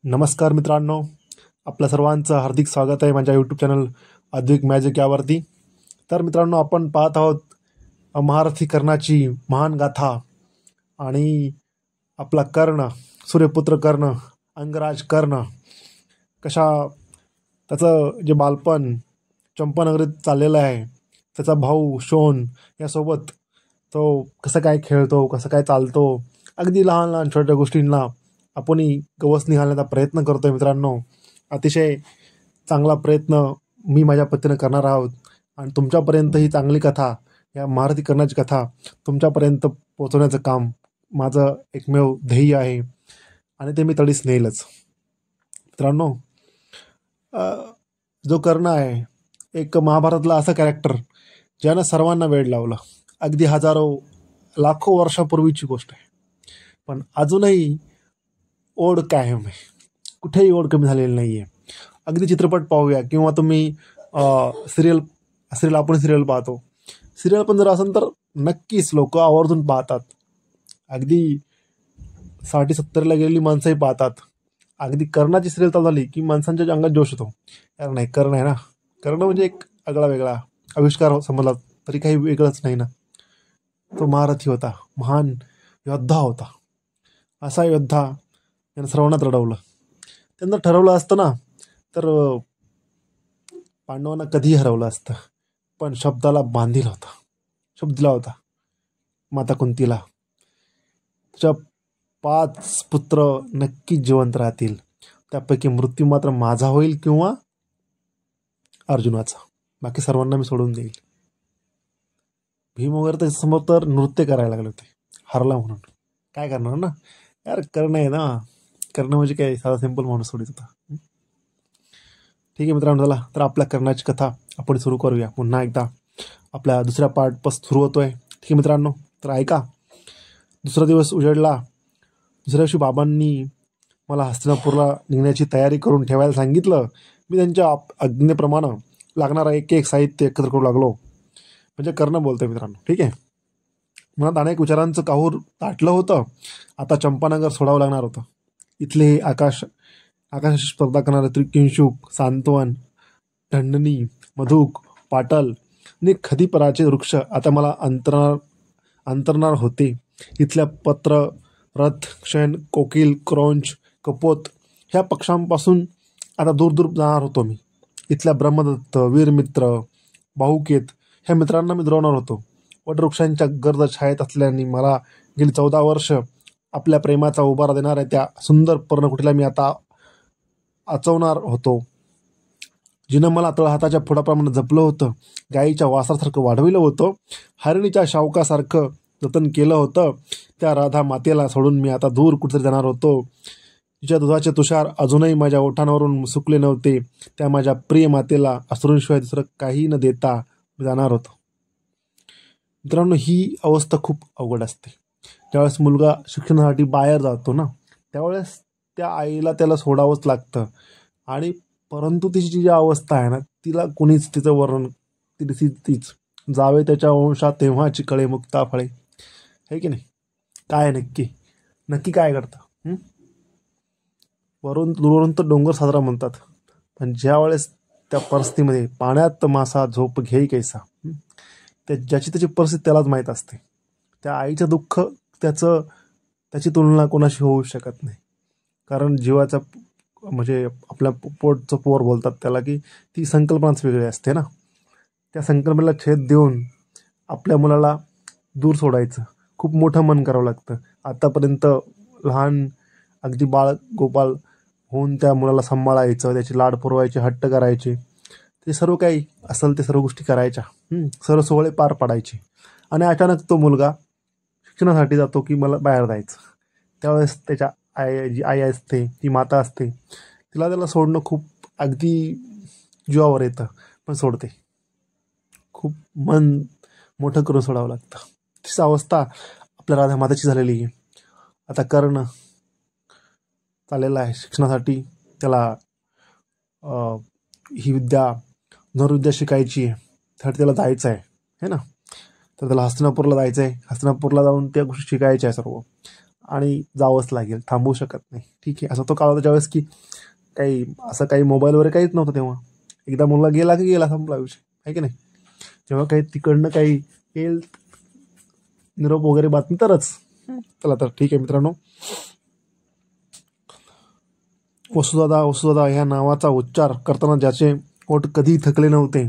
नमस्कार मित्रांनो, आपल्या सर्वांचं हार्दिक स्वागत आहे माझ्या यूट्यूब चॅनल अद्विक मॅजिक यावरती. तर मित्रांनो, आपण पाहत आहोत महारथी कर्णाची महान गाथा. आणि आपला कर्ण, सूर्यपुत्र कर्ण, अंगराज कर्ण, कशा त्याचं जे बालपण चंपानगरीत चाललेलं आहे, त्याचा भाऊ शोण यासोबत तो कसं काय खेळतो, कसं काय चालतो, अगदी लहान लहान छोट्या गोष्टींना आपणही गवसणी घालण्याचा प्रयत्न करतोय. मित्रांनो, अतिशय चांगला प्रयत्न मी माझ्या पद्धतीनं करणार आहोत आणि तुमच्यापर्यंत ही चांगली कथा, या महारथी कर्णाची कथा तुमच्यापर्यंत पोहोचवण्याचं काम माझं एकमेव ध्येय आहे आणि ते मी तडीस नेईलच. मित्रांनो, जो कर्ण आहे एक महाभारतला असं कॅरेक्टर ज्यानं सर्वांना वेड लावलं. अगदी हजारो लाखो वर्षापूर्वीची गोष्ट आहे, पण अजूनही ओढ कायम आहे, कुठेही ओढ कमी झालेली नाही आहे. अगदी चित्रपट पाहूया किंवा तुम्ही सिरियल आपण सिरियल पाहतो, सिरियल पण जर असेल तर नक्कीच लोक आवर्जून पाहतात. अगदी 60-70ला गेलेली माणसंही पाहतात. अगदी कर्णाची सिरियल चालू झाली की माणसांच्या अंगात जोश होतो. यार नाही, कर्ण आहे ना, कर्ण म्हणजे एक आगळा वेगळा आविष्कार समजला तरी काही वेगळंच नाही ना. तो महारथी होता, महान योद्धा होता. असा योद्धा यानं सर्वांना रडवलं. त्यांना ठरवलं असतं ना तर पांडवांना कधीही हरवलं असतं, पण शब्दाला बांधील होता. शब्द दिला होता माता कुंतीला, तुझ्या 5 पुत्र नक्कीच जिवंत राहतील, त्यापैकी मृत्यू मात्र माझा होईल किंवा अर्जुनाचा, बाकी सर्वांना मी सोडून देईल. भीम वगैरे त्याच्यासमोर तर नृत्य करायला लागले होते, हरला म्हणून. काय करणार ना यार, कर्ण आहे ना. कर्ण म्हणजे काय, साधा सिंपल माणूस थोडीच होता. ठीक आहे मित्रांनो, चला तर आपल्या कर्णाची कथा आपण सुरू करूया. पुन्हा एकदा आपल्या दुसऱ्या पार्टपासून सुरू होतोय. ठीक आहे मित्रांनो, तर ऐका. दुसरा दिवस उजेडला. दुसऱ्या दिवशी बाबांनी मला हस्तिनापूरला निघण्याची तयारी करून ठेवायला सांगितलं. मी त्यांच्या आज्ञेप्रमाणे लागणारा एक एक साहित्य एकत्र करू लागलो. म्हणजे कर्ण बोलतोय मित्रांनो. ठीक आहे, मनात अनेक विचारांचं काहूर ताटलं होतं. आता चंपानगर सोडावं लागणार होतं. इथले हे आकाशाशी स्पर्धा करणारे त्रिकिंशुक, सांत्वन, ढंडणी, मधुक, पाटल आणि खदीपराचे वृक्ष आता मला अंतरणार होते. इथल्या पत्र, रथ, क्षण, कोकिल, क्रौंच, कपोत ह्या पक्षांपासून आता दूर दूर जाणार होतो मी. इथल्या ब्रह्मदत्त, वीरमित्र, बाहुकेत ह्या मित्रांना मी दुरावणार होतो. वटवृक्षांच्या गर्द छायेत असल्याने मला गेली 14 वर्ष आपल्या प्रेमाचा उभारा देणाऱ्या त्या सुंदर पर्णकुटीला मी आता आचवणार होतो. जिनं मला तळहाताच्या फुडाप्रमाणे जपलं होतं, गायीच्या वासरासारखं वाढविलं होतं, हरिणीच्या शावकासारखं जतन केलं होतं, त्या राधा मातेला सोडून मी आता दूर कुठेतरी जाणार होतो. तिच्या दुधाचे तुषार अजूनही माझ्या ओठांवरून सुकले नव्हते. त्या माझ्या प्रिय मातेला अश्रूंशिवाय दुसरं काही न देता मी जाणार होतो. मित्रांनो, ही अवस्था खूप अवघड असते. ज्यावेळेस मुलगा शिक्षणासाठी बाहेर जातो ना, त्यावेळेस त्या आईला त्याला सोडावंच लागतं. आणि परंतु तिची जी अवस्था आहे ना, तिला कुणीच तिचं वर्णन, तीच जावे त्याच्या वंशात तेव्हाची कळे मुक्ता फळे, है की नाही. काय नक्की काय करतं. दूरवरून तर डोंगर साजरा म्हणतात, पण ज्या वेळेस त्या परिस्थितीमध्ये पाण्यात मासा झोप घेई कैसा, ज्याची त्याची परिस्थिती त्यालाच माहीत असते. त्या आईचं दुःख त्याची तुलना कोणाशी होऊ शकत नाही. कारण जीवाचा म्हणजे आपल्या पोटचं पोर बोलतात त्याला, की ती संकल्पनाच वेगळी असते ना. त्या संकल्पनेला छेद देऊन आपल्या मुलाला दूर सोडायचं खूप मोठं मन करावं लागतं. आतापर्यंत लहान अगदी बाळ गोपाल होऊन त्या मुलाला सांभाळायचं, त्याची लाड पुरवायचे, हट्ट करायचे, ते सर्व काही असेल ते सर्व गोष्टी करायच्या, सर्व सोहळे पार पाडायचे. आणि अचानक तो मुलगा शिक्षणासाठी जातो की मला बाहेर जायचं. त्यावेळेस त्याच्या जी आई असते, ती माता असते, त्याला सोडणं खूप अगदी जीवावर येतं, पण सोडते. खूप मन मोठं करून सोडावं लागतं. तीच अवस्था आपल्या राधा माताची झालेली आहे. आता कर्ण चाललेला आहे शिक्षणासाठी. त्याला ही धनुर्विद्या शिकायची आहे, तर त्याला जायचं आहे ना. तर त्याला हस्तिनापूरला जायचं आहे. हस्तिनापूरला जाऊन त्या गोष्टी शिकायच्या आहे सर्व. आणि जावंच लागेल, थांबवू शकत नाही. ठीक आहे, असा तो काळ होता ज्यावेळेस की काही मोबाईल वगैरे काहीच नव्हतं तेव्हा. एकदा मुलगा गेला की गेला, संपला विषय, आहे की नाही. जेव्हा काही तिकडनं काही येईल निरोप वगैरे बातमी तरच. चला तर ठीक आहे मित्रांनो, वसुदादा ह्या नावाचा उच्चार करताना ज्याचे ओठ कधी थकले नव्हते,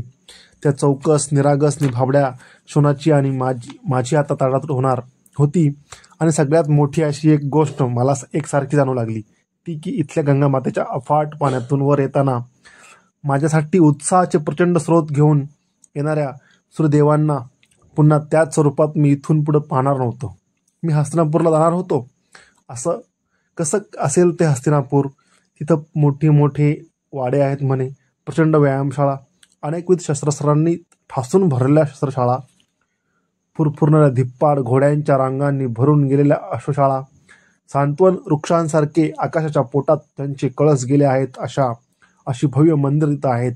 त्या चौकस, निरागस नि भाबड्या शोनाची आणि माझी आता ताडातूट होणार होती. आणि सगळ्यात मोठी अशी एक गोष्ट मला एकसारखी जाणू लागली, ती की इथल्या गंगा मातेच्या अफाट पाण्यातून वर येताना माझ्यासाठी उत्साहाचे प्रचंड स्रोत घेऊन येणाऱ्या सूर्यदेवांना पुन्हा त्याच स्वरूपात मी इथून पुढे पाहणार नव्हतो. मी हस्तिनापूरला जाणार होतो. असं कसं असेल ते हस्तिनापूर? तिथं मोठे मोठे वाडे आहेत म्हणे, प्रचंड व्यायामशाळा, अनेकविध शस्त्रास्त्रांनी ठासून भरलेल्या शस्त्रशाळा, फुरफुरणाऱ्या धिप्पाड घोड्यांच्या रांगांनी भरून गेलेल्या अश्वशाळा, सांत्वन वृक्षांसारखे आकाशाच्या पोटात त्यांचे कळस गेले आहेत अशी भव्य मंदिर तिथं आहेत.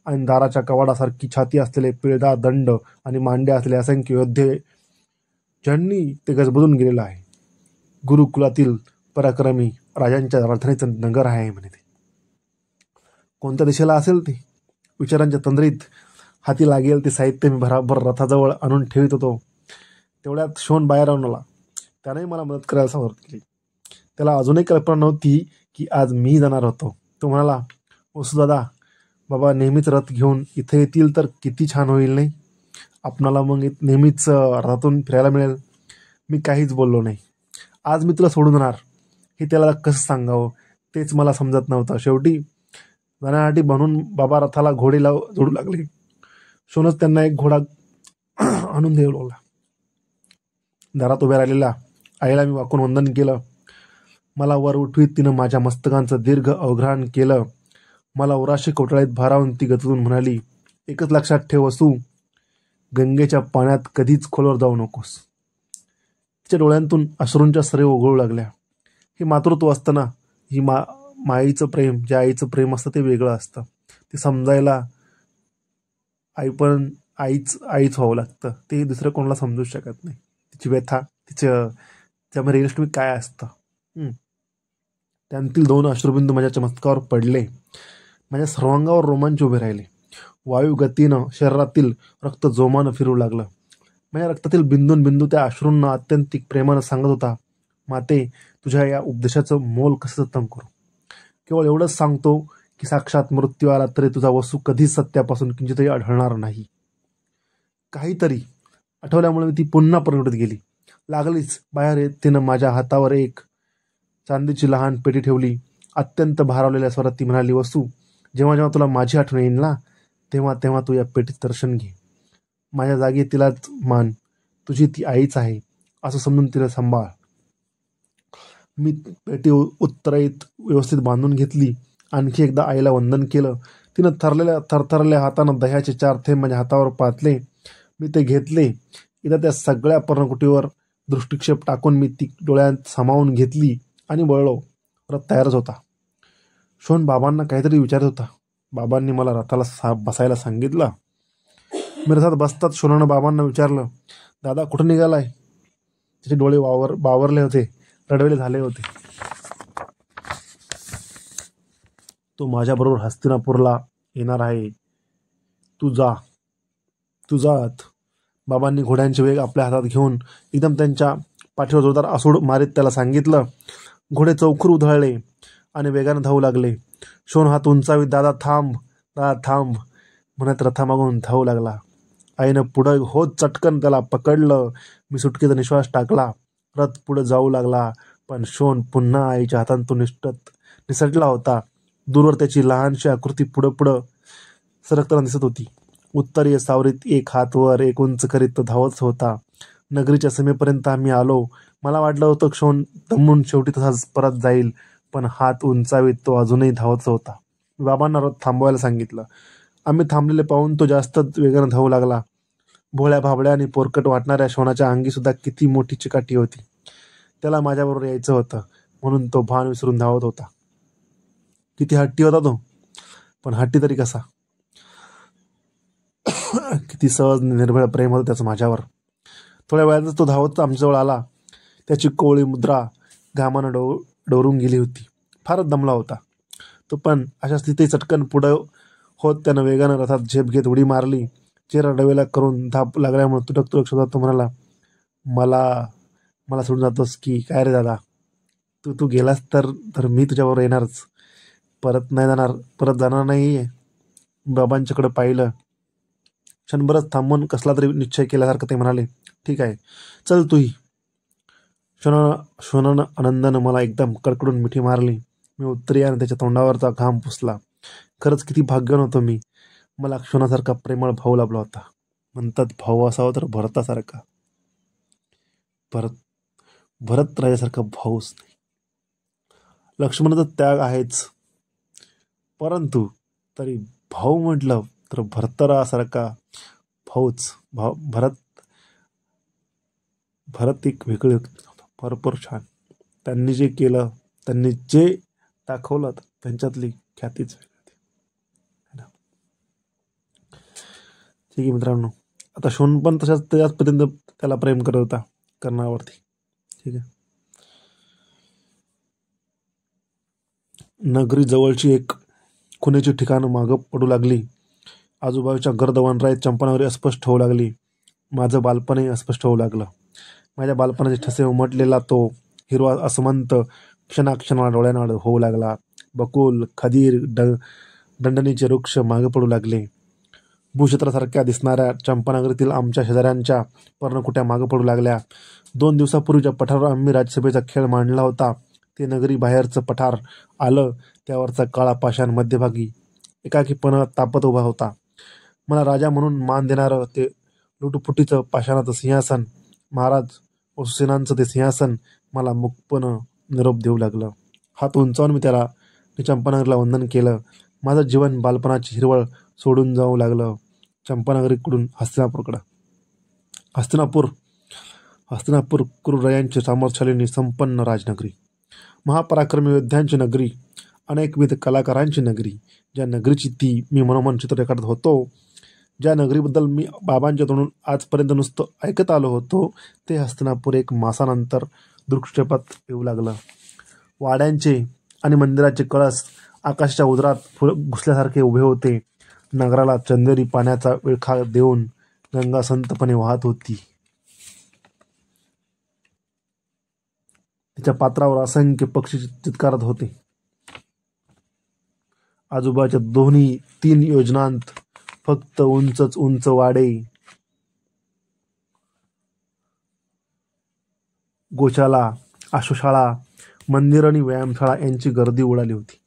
आणि दाराच्या कवाडासारखी छाती असलेले पिळदार दंड आणि मांड्या असलेले असंख्य योद्धे ज्यांनी ते गजबजून गेलेलं आहे. गुरुकुलातील पराक्रमी राजांच्या राजधानीचं नगर आहे म्हणे ते. कोणत्या दिशेला असेल ते? विचारांच्या तंद्रीत हाती लागेल ते साहित्य मी भराभर रथाजवळ आणून ठेवित होतो. तेवढ्यात शोन बाहेर आणून आला. त्यानेही मला मदत करायला सुरुवात केली. त्याला अजूनही कल्पना नव्हती की आज मी जाणार होतो. तो म्हणाला, वसुदादा, बाबा नेहमीच रथ घेऊन इथे येतील तर किती छान होईल नाही? आपणाला मग नेहमीच रथातून फिरायला मिळेल. मी काहीच बोललो नाही. आज मी तुला सोडून जाणार हे त्याला कसं सांगावं तेच मला समजत नव्हतं. शेवटी जाण्यासाठी बनून बाबा रथाला घोडे जोडू लागले. शोनच त्यांना एक घोडा आणून देऊ लागला. दारात उभ्या राहिलेल्या आईला मी वाकून वंदन केलं. मला वर उठवीत तिनं माझ्या मस्तकांचं दीर्घ अवघ्राण केलं. मला उराशी कोटाळीत भारावून ती गतून म्हणाली, एकच लक्षात ठेव वसू, गंगेच्या पाण्यात कधीच खोलवर जाऊ नकोस. तिच्या डोळ्यांतून अश्रूंच्या सरी ओघळू लागल्या. हे मातृत्व असतं ना, ही माईचं प्रेम, ज्या आईचं प्रेम असतं ते वेगळं असतं. ते समजायला आईच व्हावं लागतं. ते दुसरं कोणाला समजू शकत नाही. तिची व्यथा, त्यामध्ये रिअलिस्टिक काय असतं. त्यांतील 2 अश्रुबिंदू माझ्या चमत्कारावर पडले. माझ्या सर्वांगावर रोमांच उभे राहिले. वायू गतीनं शरीरातील रक्त जोमानं फिरू लागलं. माझ्या रक्तातील बिंदू त्या अश्रूंना अत्यंतिक प्रेमानं सांगत होता, माते, तुझ्या या उपदेशाचं मोल कसं जतन करू? केवळ एवढंच सांगतो की साक्षात मृत्यू आला तरी तुझा वसू कधीच सत्यापासून किंचितही अढळणार नाही. काहीतरी आठवल्यामुळे ती पुन्हा प्रगटत गेली. लागलीच बाहेर येत तिनं माझ्या हातावर एक चांदीची लहान पेटी ठेवली. अत्यंत भारावलेल्या स्वरात ती म्हणाली, वसू, जेव्हा जेव्हा तुला माझी आठवण येईल ना, तेव्हा तेव्हा तू या पेटीत दर्शन घे. माझ्या जागी तिलाच मान. तुझी ती आईच आहे असं समजून तिला सांभाळ. मी पेटी उत्तरेत व्यवस्थित बांधून घेतली. आणखी एकदा आईला वंदन केलं. तिनं थरथरलेल्या हातानं दह्याचे 4 थेंब माझ्या हातावर पातले. मी ते घेतले. एकदा त्या सगळ्या पर्णकुटीवर दृष्टिक्षेप टाकून मी ती डोळ्यात सामावून घेतली आणि वळलो. रथ तयारच होता. शोन बाबांना काहीतरी विचारत होता. बाबांनी मला रथाला बसायला सांगितलं. मी रथात बसतात शोनानं बाबांना विचारलं, दादा कुठं निघालाय? त्याचे डोळे बावरले होते, रडवेले झाले होते. तो माझ्याबरोबर हस्तिनापूरला येणार आहे. तू जात. बाबांनी घोड्यांचे वेग आपल्या हातात घेऊन एकदम त्यांच्या पाठीवर जोरदार आसूड मारीत त्याला सांगितलं. घोडे चौखूर उधळले आणि वेगाने धावू लागले. शोन हात उंचावीत, दादा थांब म्हणत रथामागून धावू लागला. आईनं पुढं होत चटकन त्याला पकडलं. मी सुटकेचा निश्वास टाकला. रथ पुढे जाऊ लागला. पण शोन पुन्हा आईच्या हातांतून निसटला होता. दूरवर त्याची लहानशी आकृती पुढं सरकताना दिसत होती. उत्तरीय सावरीत एक हात वर, एक उंच करीत तो धावत होता. नगरीच्या सीमेपर्यंत आम्ही आलो. मला वाटलं होतं शोन दमून शेवटी तसाच परत जाईल, पण हात उंचावीत तो अजूनही धावत होता. मी बाबांना रथ थांबवायला सांगितलं. आम्ही थांबलेले पाहून तो जास्त वेगानं धावू लागला. भोळ्या भाबड्या आणि पोरकट वाटणाऱ्या शोनाच्या अंगी सुद्धा किती मोठी चिकाटी होती. त्याला माझ्याबरोबर यायचं होतं म्हणून तो भान विसरून धावत होता. किती हट्टी होता तो, पण हट्टी तरी कसा. किती सहज निर्भय प्रेम होतं त्याचं माझ्यावर. थोड्या वेळातच तो धावत आमच्याजवळ आला. त्याची कोवळी मुद्रा घामानं डवरून गेली होती. फारच दमला होता तो, पण अशा स्थितीत चटकन पुढं होत त्यानं वेगानं रथात झेप घेत उडी मारली. चेहरा डवेला करून धाप लागल्यामुळे तुटक तुटक शब्दात तो म्हणाला, मला मला सोडून जातोस की काय रे दादा? तू गेलास तर मी तुझ्याबरोबर येणारच. परत जाणार नाही. बाबांच्याकडे पाहिलं. क्षणभरच थांबून कसला तरी निश्चय केल्यासारखं ते म्हणाले, ठीक आहे, चल तूही. शोनानं आनंदानं मला एकदम कडकडून मिठी मारली. मी उत्तरी आणि त्याच्या तोंडावरचा घाम पुसला. खरंच किती भाग्यवान होतो मी. मला क्षणासारखा प्रेमळ भाऊ लाभला होता. म्हणतात भाऊ असावा तर भरतासारखा. भरत राजासारखा भाऊच नाही. लक्ष्मणाचा त्याग आहेच, परंतु तरी भाऊ म्हटलं तर भरतरासारखा भाऊच. भरत एक वेगळे व्यक्ती होता, भरपूर छान. त्यांनी जे केलं, त्यांनी जे दाखवलं, त्यांच्यातली ख्यातीच वेगळी होती. ठीक आहे मित्रांनो, आता शोन पण त्याच पद्धतीने त्याला प्रेम करत होता कर्णावरती. ठीक आहे. नगरी जवळची एक खुणेची ठिकाणं मागं पडू लागली. आजूबाजूच्या गर्द वनराईत चंपानगरी अस्पष्ट होऊ लागली. माझं बालपणही अस्पष्ट होऊ लागलं. माझ्या बालपणाचे ठसे उमटलेला तो हिरवा असमंत क्षणाक्षणाला डोळ्यांना होऊ लागला. बकुल, खदीर, दंडनीचे वृक्ष मागे पडू लागले. भूक्षेत्रासारख्या दिसणाऱ्या चंपानगरीतील आमच्या शेजाऱ्यांच्या पर्णकुट्या मागे पडू लागल्या. 2 दिवसापूर्वीच्या पठारावर आम्ही राज्यसभेचा खेळ मांडला होता, ते नगरी बाहेरचं पठार आलं. त्यावरचा काळा पाषाण मध्यभागी एकाकीपणा तापत उभा होता. मला राजा म्हणून मान देणारं ते लुटपुटीचं पाषाणाचं सिंहासन, महाराज व सुसेनांचं ते सिंहासन मला मुकपणं निरोप देऊ लागलं. हात उंचावून मी त्याला चंपानगरीला वंदन केलं. माझं जीवन बालपणाची हिरवळ सोडून जाऊ लागलं. चंपानगरीकडून हस्तिनापूर क्रूरयांची सामर्थ्यशालिनी संपन्न राजनगरी, महापराक्रमी योद्ध्यांची नगरी, अनेकविध कलाकारांची नगरी, ज्या नगरीची ती मी मनोमन चित्र रेखाटत होतो, ज्या नगरीबद्दल मी बाबांच्या तोंडून आजपर्यंत नुसतं ऐकत आलो होतो, ते हस्तिनापूर एक मासानंतर दृष्टिक्षेपात येऊ लागलं. वाड्यांचे आणि मंदिराचे कळस आकाशाच्या उदरात घुसल्यासारखे उभे होते. नगराला चंदेरी पाण्याचा विळखा देऊन गंगा संतपणे वाहत होती. तिच्या पात्रावर असंख्य पक्षी चित्कारत होते. आजूबाजूच्या दोन्ही 3 योजनांत फक्त उंचच उंच वाडे, गोशाला, आश्वशाळा, मंदिर आणि व्यायामशाळा यांची गर्दी उडाली होती.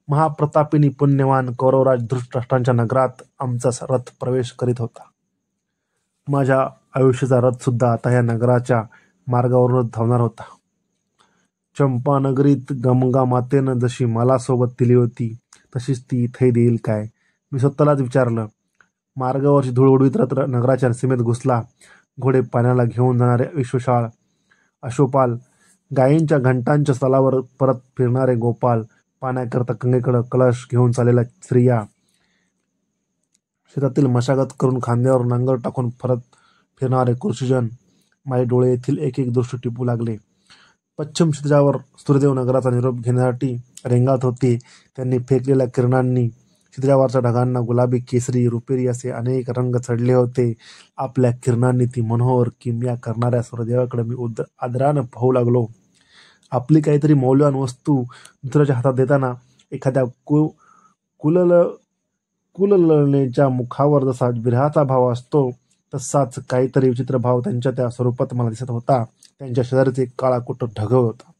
महाप्रतापिनी पुण्यवान कौरवराज धृतराष्ट्रांच्या नगरात आमचा रथ प्रवेश करीत होता. माझ्या आयुष्याचा रथ सुद्धा आता या नगराच्या मार्गावरूनच धावणार होता. चंपानगरीत गंगा मातेनं जशी मला सोबत दिली होती, तशीच ती इथे देईल काय, मी स्वतःलाच विचारलं. मार्गावरची धूळ उडवीत रथ नगराच्या सीमेत घुसला. घोडे पाण्याला घेऊन जाणारे अश्वपाल, गायींच्या घंटांच्या स्थलावर परत फिरणारे गोपाल, पाण्याकरता गंगेकडं कलश घेऊन चाललेल्या स्त्रिया, शेतातील मशागत करून खांद्यावर नांगर टाकून परत फिरणारे कृषीजन, माझे डोळे येथील एक एक दृश्य टिपू लागले. पश्चिम क्षितिजावर सूर्यदेव नगराचा निरोप घेण्यासाठी रेंगाळत होते. त्यांनी फेकलेल्या किरणांनी क्षितिजावरच्या ढगांना गुलाबी, केसरी, रुपेरी असे अनेक रंग चढले होते. आपल्या किरणांनी ती मनोहर किमया करणाऱ्या सूर्यदेवाकडे मी आदरानं पाहू लागलो. आपली काहीतरी मौल्यवान वस्तू दुसऱ्याच्या हातात देताना एखाद्या कुललनेच्या मुखावर जसा विरहाचा भाव असतो, तसाच काहीतरी विचित्र भाव त्यांच्या त्या स्वरूपात मला दिसत होता. त्यांच्या शेजारीच एक काळा कुट्ट ढग होता.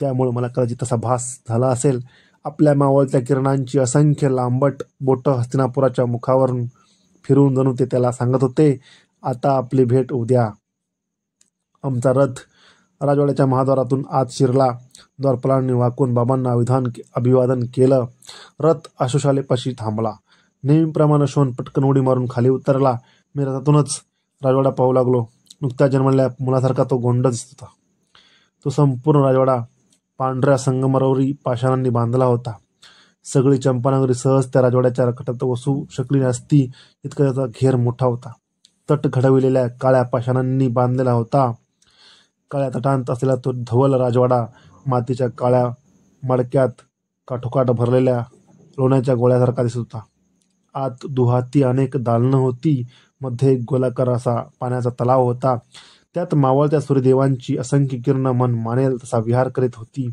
त्यामुळे मला कदाचित तसा भास झाला असेल. आपल्या मावळत्या किरणांची असंख्य लांबट बोटं हस्तिनापुराच्या मुखावरून फिरून जणू ते त्याला सांगत होते, आता आपली भेट उद्या. आमचा रथ राजवाड्याच्या महाद्वारातून आत शिरला. द्वारपालांनी वाकून बाबांना अभिवादन केलं. रथ आश्वशालेपाशी थांबला. नेहमीप्रमाणे शोन पटकन उडी मारून खाली उतरला. मी रथातूनच राजवाडा पाहू लागलो. नुकत्याच जन्मलेल्या मुलासारखा तो गोंड दिसत होता. तो संपूर्ण राजवाडा पांढऱ्या संगमरवरी पाषाणांनी बांधला होता. सगळी चंपानगरी सहज त्या राजवाड्याच्या रकटात बसू शकली नसती, इतका त्याचा घेर मोठा होता. तट घडविलेल्या काळ्या पाषाणांनी बांधलेला होता. काळ्या तटांत असलेला तो धवल राजवाडा मातीच्या काळ्या मडक्यात काठोकाठ भरलेल्या लोण्याच्या गोळ्यासारखा दिसत होता. आत दुहाती अनेक दालनं होती. मध्ये एक गोलाकार असा पाण्याचा तलाव होता. त्यात मावळत्या सूर्यदेवांची असंख्य किरणं मन मानेल तसा विहार करीत होती.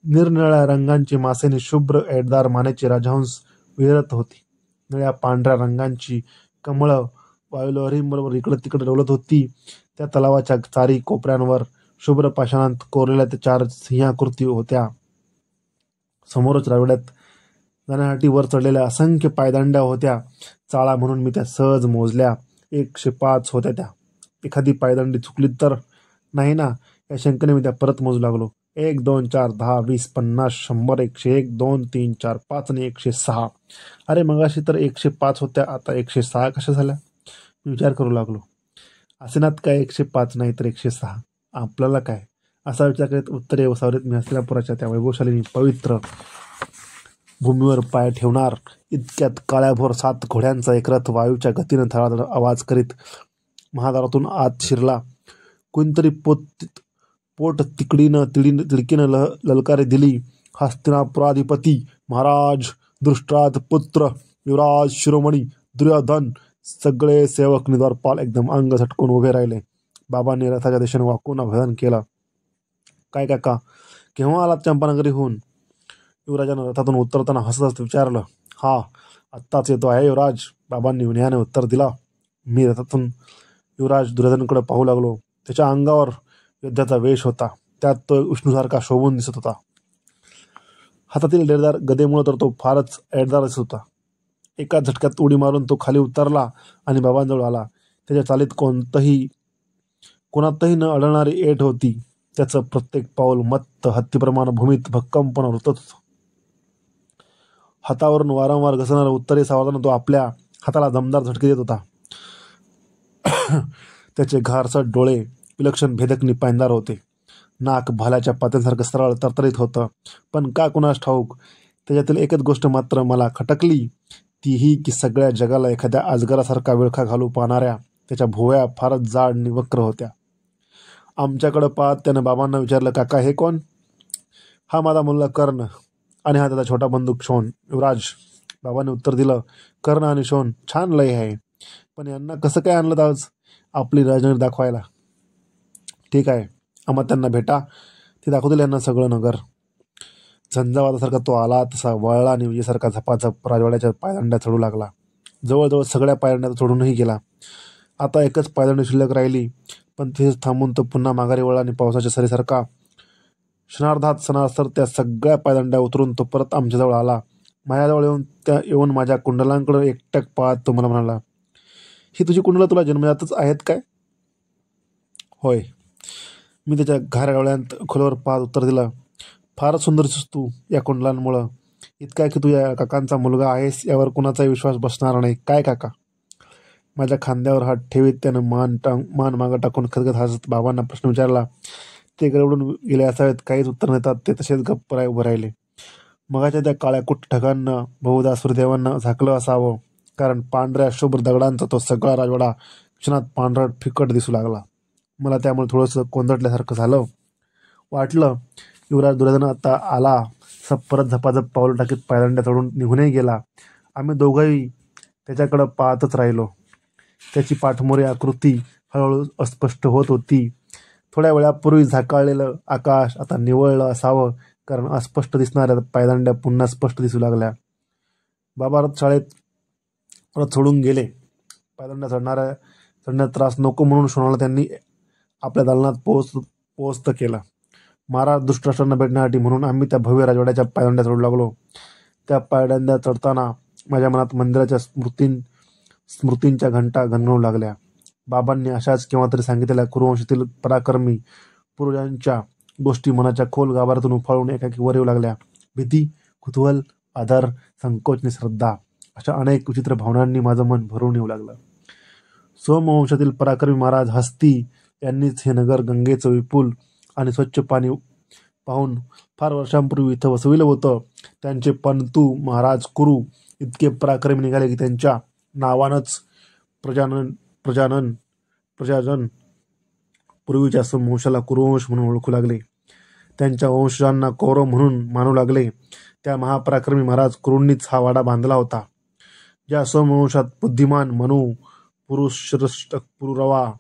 निरनिराळ्या रंगांची मासेनी शुभ्र ऐटदार मानेचे राजहंस विहरत होती. निळ्या पांढऱ्या रंगांची कमळं वायुलहरींबरोबर इकडं तिकडे डोलत होती. त्या तलावाच्या चारी कोपऱ्यांवर शुभ्र पाषाणात कोरलेल्या त्या 4 सिंहाकृती होत्या. समोरच राजवाड्यात जाण्यासाठी वर चढलेल्या असंख्य पायदांड्या होत्या. चाळा म्हणून मी त्या सहज मोजल्या. 105 होत्या त्या. एखादी पायदांडी चुकली तर नाही ना, या शंकेने मी त्या परत मोजू लागलो. 1, 2, 4, 10, 20, 50, 100, 101, 2, 3, 4, 5 आणि 106. अरे मगाशी तर 105 होत्या, आता 106 कशा झाल्या? मी विचार करू लागलो. असेनात काय 105 नाही तर 106? आपल्याला काय? असा विचार करीत उत्तरे वसावरीत मी हस्तिनापुराच्या त्या वैभवशालीनी पवित्र भूमीवर पाय ठेवणार इतक्यात काळ्याभोर 7 घोड्यांचा एक रथ वायूच्या गतीनं धडाधड आवाज करीत महाद्वारातून आत शिरला. कोणीतरी पोट तिडकीनं ललकारी दिली. हस्तिनापुराधिपती महाराज दृष्टराज पुत्र युवराज शिरोमणी दुर्योधन. सगळे सेवक द्वारपाल एकदम अंग झटकून उभे राहिले. बाबांनी रथाच्या दिशेने वाकून अभिवादन केलं. काय काका, केव्हा आलात चंपानगरीहून? युवराजानं रथातून उतरताना हसत विचारलं. हा, आत्ताच येतो आहे युवराज, बाबांनी विनयाने उत्तर दिला. मी रथातून युवराज दुर्योधनकडे पाहू लागलो. त्याच्या अंगावर युद्धाचा वेश होता. त्यात तो विष्णूसारखा शोभून दिसत होता. हातातील डेरदार गदेमुळे तर तो फारच ऐटदार दिसत होता. एका झटक्यात उडी मारून तो खाली उतरला आणि बाबांजवळ आला. त्याच्या चालीत कोणातही न अडळणारी ऐट होती. त्याचं प्रत्येक पाऊल मत्त हत्तीप्रमाणे भूमीत भक्कमपणे रुतत होतं. हातावरून वारंवार घसरणाऱ्या उत्तरे सावधान तो आपल्या हाताला दमदार झटके देत होता. त्याचे घारसट डोळे विलक्षण भेदकनी पायंदार होते. नाक भाल्याच्या पात्यांसारखं सरळ तरतरीत होतं. पण का कुणास ठाऊक त्याच्यातील एकच गोष्ट मात्र मला खटकली, ती ही की सगळ्या जगाला एखाद्या अजगरासारखा विळखा घालू पाहणाऱ्या त्याच्या भुवया फारच जाड आणि वक्र होत्या. आमच्याकडं पाहत त्यानं बाबांना विचारलं, काका हे कोण? हा माझा मुलगा कर्ण आणि हा त्याचा छोटा बंधू शोण युवराज. बाबांनी उत्तर दिलं. कर्ण आणि शोण छान लय आहे, पण यांना कसं काय आणलं आज आपली राजनगरी दाखवायला? ठीक आहे, आम्हा त्यांना भेटा, ते दाखवतील यांना सगळं नगर. झंझावातासारखा तो आला तसा वळला आणि विजेसारखा झपाझप राजवाड्याच्या पायदांड्या चढू लागला. जवळजवळ सगळ्या पायदांड्या चढूनही गेला. आता एकच पायदांडी शिल्लक राहिली, पण तिथेच थांबून तो पुन्हा माघारी वळला आणि पावसाच्या सरीसारखा क्षणार्धात सणासर त्या सगळ्या पायदांड्या उतरून तो परत आमच्याजवळ आला. माझ्याजवळ येऊन माझ्या कुंडलांकडे एकटक पाहत तो मला म्हणाला, ही तुझी कुंडलं तुला जन्मजातच आहेत काय? होय. मी त्याच्या घाऱ्यावळ्यांत खोलवर पाहत उत्तर दिलं. फारच सुंदर दिसतोस तू या कुंडलांमुळं. इतका की तू या काकांचा मुलगा आहेस यावर कुणाचाही विश्वास बसणार नाही. काय काका? माझ्या खांद्यावर हात ठेवीत त्यानं मान मागं टाकून खदखद हसत बाबांना प्रश्न विचारला. ते गडबडून गेले असावेत. काहीच उत्तर नेतात ते तसेच गप्प उभं राहिले. मगाच्या त्या काळ्या कुट्ट ढगांना बहुधा सूर्यदेवांना झाकलं असावं, कारण पांढऱ्या शुभ्र दगडांचा तो सगळा राजवाडा क्षणात पांढरट फिकट दिसू लागला. मला त्यामुळे थोडंसं कोंदटल्यासारखं झालं. वाटलं युवराज दुर्योधन आता आला. परत झपाझप पाऊल टाकीत पायदांड्या चढून निघूनही गेला. आम्ही दोघंही त्याच्याकडं पाहतच राहिलो. त्याची पाठमोरी आकृती हळूहळू अस्पष्ट होत होती. थोड्या वेळापूर्वी झाकाळलेलं आकाश आता निवळलं असावं, कारण अस्पष्ट दिसणाऱ्या पायदांड्या पुन्हा स्पष्ट दिसू लागल्या. बाबा रथ सोडून गेले. पायदांड्या चढण्यात त्रास नको म्हणून शोणाला त्यांनी आपल्या दालनात पोहोचत केला. महाराज दृष्टराष्ट्रांना भेटण्यासाठी म्हणून आम्ही त्या भव्य राजवाड्याच्या पायदांड्या चढू लागलो. त्या पायदांड्या चढताना माझ्या मनात मंदिराच्या स्मृतींच्या घंटा घणघणू लागल्या. बाबांनी अशाच केव्हा तरी सांगितलेल्या कुरुवंशातील पराक्रमी पूर्वजांच्या गोष्टी मनाच्या खोल गाभाऱ्यातून उफाळून एकाकी वर येऊ लागल्या. भीती, कुतूहल, आदर, संकोच आणि श्रद्धा अशा अनेक विचित्र भावनांनी माझं मन भरून येऊ लागलं. सोमवंशातील पराक्रमी महाराज हस्ती यांनीच हे नगर गंगेचं विपुल आणि स्वच्छ पाणी पाहून फार वर्षांपूर्वी इथं वसविलं होतं. त्यांचे पणतू महाराज कुरु इतके पराक्रमी निघाले की त्यांच्या नावानंच प्रजाजन पूर्वीच्या वंशाला कुरुवंश म्हणून ओळखू लागले. त्यांच्या वंशजांना कौरव म्हणून मानू लागले. त्या महापराक्रमी महाराज कुरूंनीच हा वाडा बांधला होता. ज्या सोमवंशात बुद्धिमान मनू, पुरुषश्रेष्ठ पुरुरवा,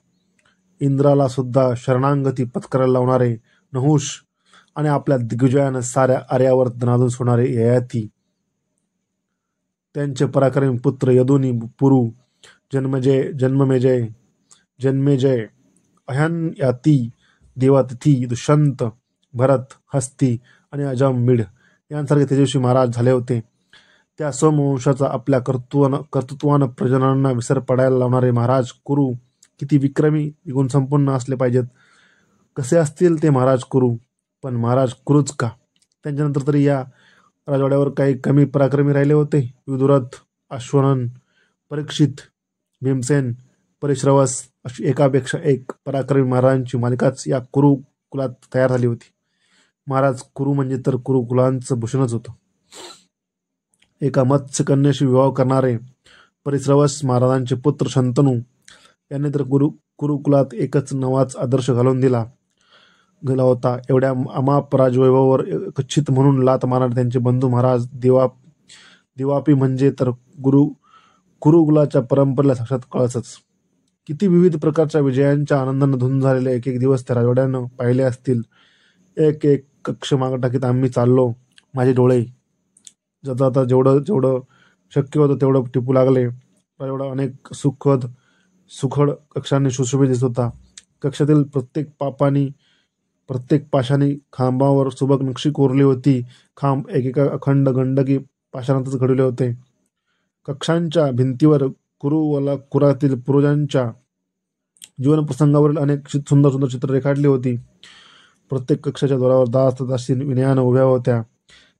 इंद्राला सुद्धा शरणागती पत्करायला लावणारे नहुष आणि आपल्या दिग्विजयानं साऱ्या आर्यावर दनादून सोडणारे ययाती, त्यांचे पराक्रमी पुत्र यदुनी, पुरु, जन्मेजय, अहन्याती, देवातिथी, दुष्यंत, भरत, हस्ती आणि अजममीड यांसारखे तेजस्वी महाराज झाले होते. त्या सोमवंशाचा आपल्या कर्तृत्वानं प्रजनांना विसर पडायला लावणारे महाराज कुरु किती विक्रमी गुणसंपन्न असले पाहिजेत. कसे असतील ते महाराज कुरु, पण महाराज कुरुच का? त्यांच्यानंतर तरी या राजवाड्यावर काही कमी पराक्रमी राहिले होते? विदुरथ, अश्वनन, परीक्षित, भीमसेन, परिश्रवस अशी एकापेक्षा एक पराक्रमी महाराजांची मालिकाच या कुरु कुलात तयार झाली होती. महाराज कुरु म्हणजे तर कुरुकुलांचं भूषणच होतं. एका मत्स्यकन्येशी विवाह करणारे परिश्रवस महाराजांचे पुत्र शंतनू यांनी तर कुरुकुलात एकच नवाच आदर्श घालून दिला होता. एवढ्या अमाप राजवैभवावर कच्छित म्हणून लात मारणारे त्यांचे बंधू महाराज दिवापी म्हणजे तर कुरुकुलाच्या परंपरेला साक्षात कळसच. किती विविध प्रकारच्या विजयांच्या आनंदानं धुंद झालेले एक एक दिवस त्या राजवाड्यानं पाहिले असतील. एक एक कक्ष मागं टाकीत आम्ही चाललो. माझे डोळे जाता जेवढं शक्य होतं तेवढं टिपू लागले. राजवाडा अनेक सुखड कक्षांनी सुशोभित दिसत होता. कक्षातील प्रत्येक पाशाने खांबावर सुबक नक्षी कोरली होती. खांब एकेका अखंड गंडकी पाषाणातच घडवले होते. कक्षांच्या भिंतीवर कुरातील पूर्वजांच्या जीवनप्रसंगावरील अनेक सुंदर सुंदर चित्र रेखाटली होती. प्रत्येक कक्षाच्या द्वारावर दासी विनयानं उभ्या होत्या.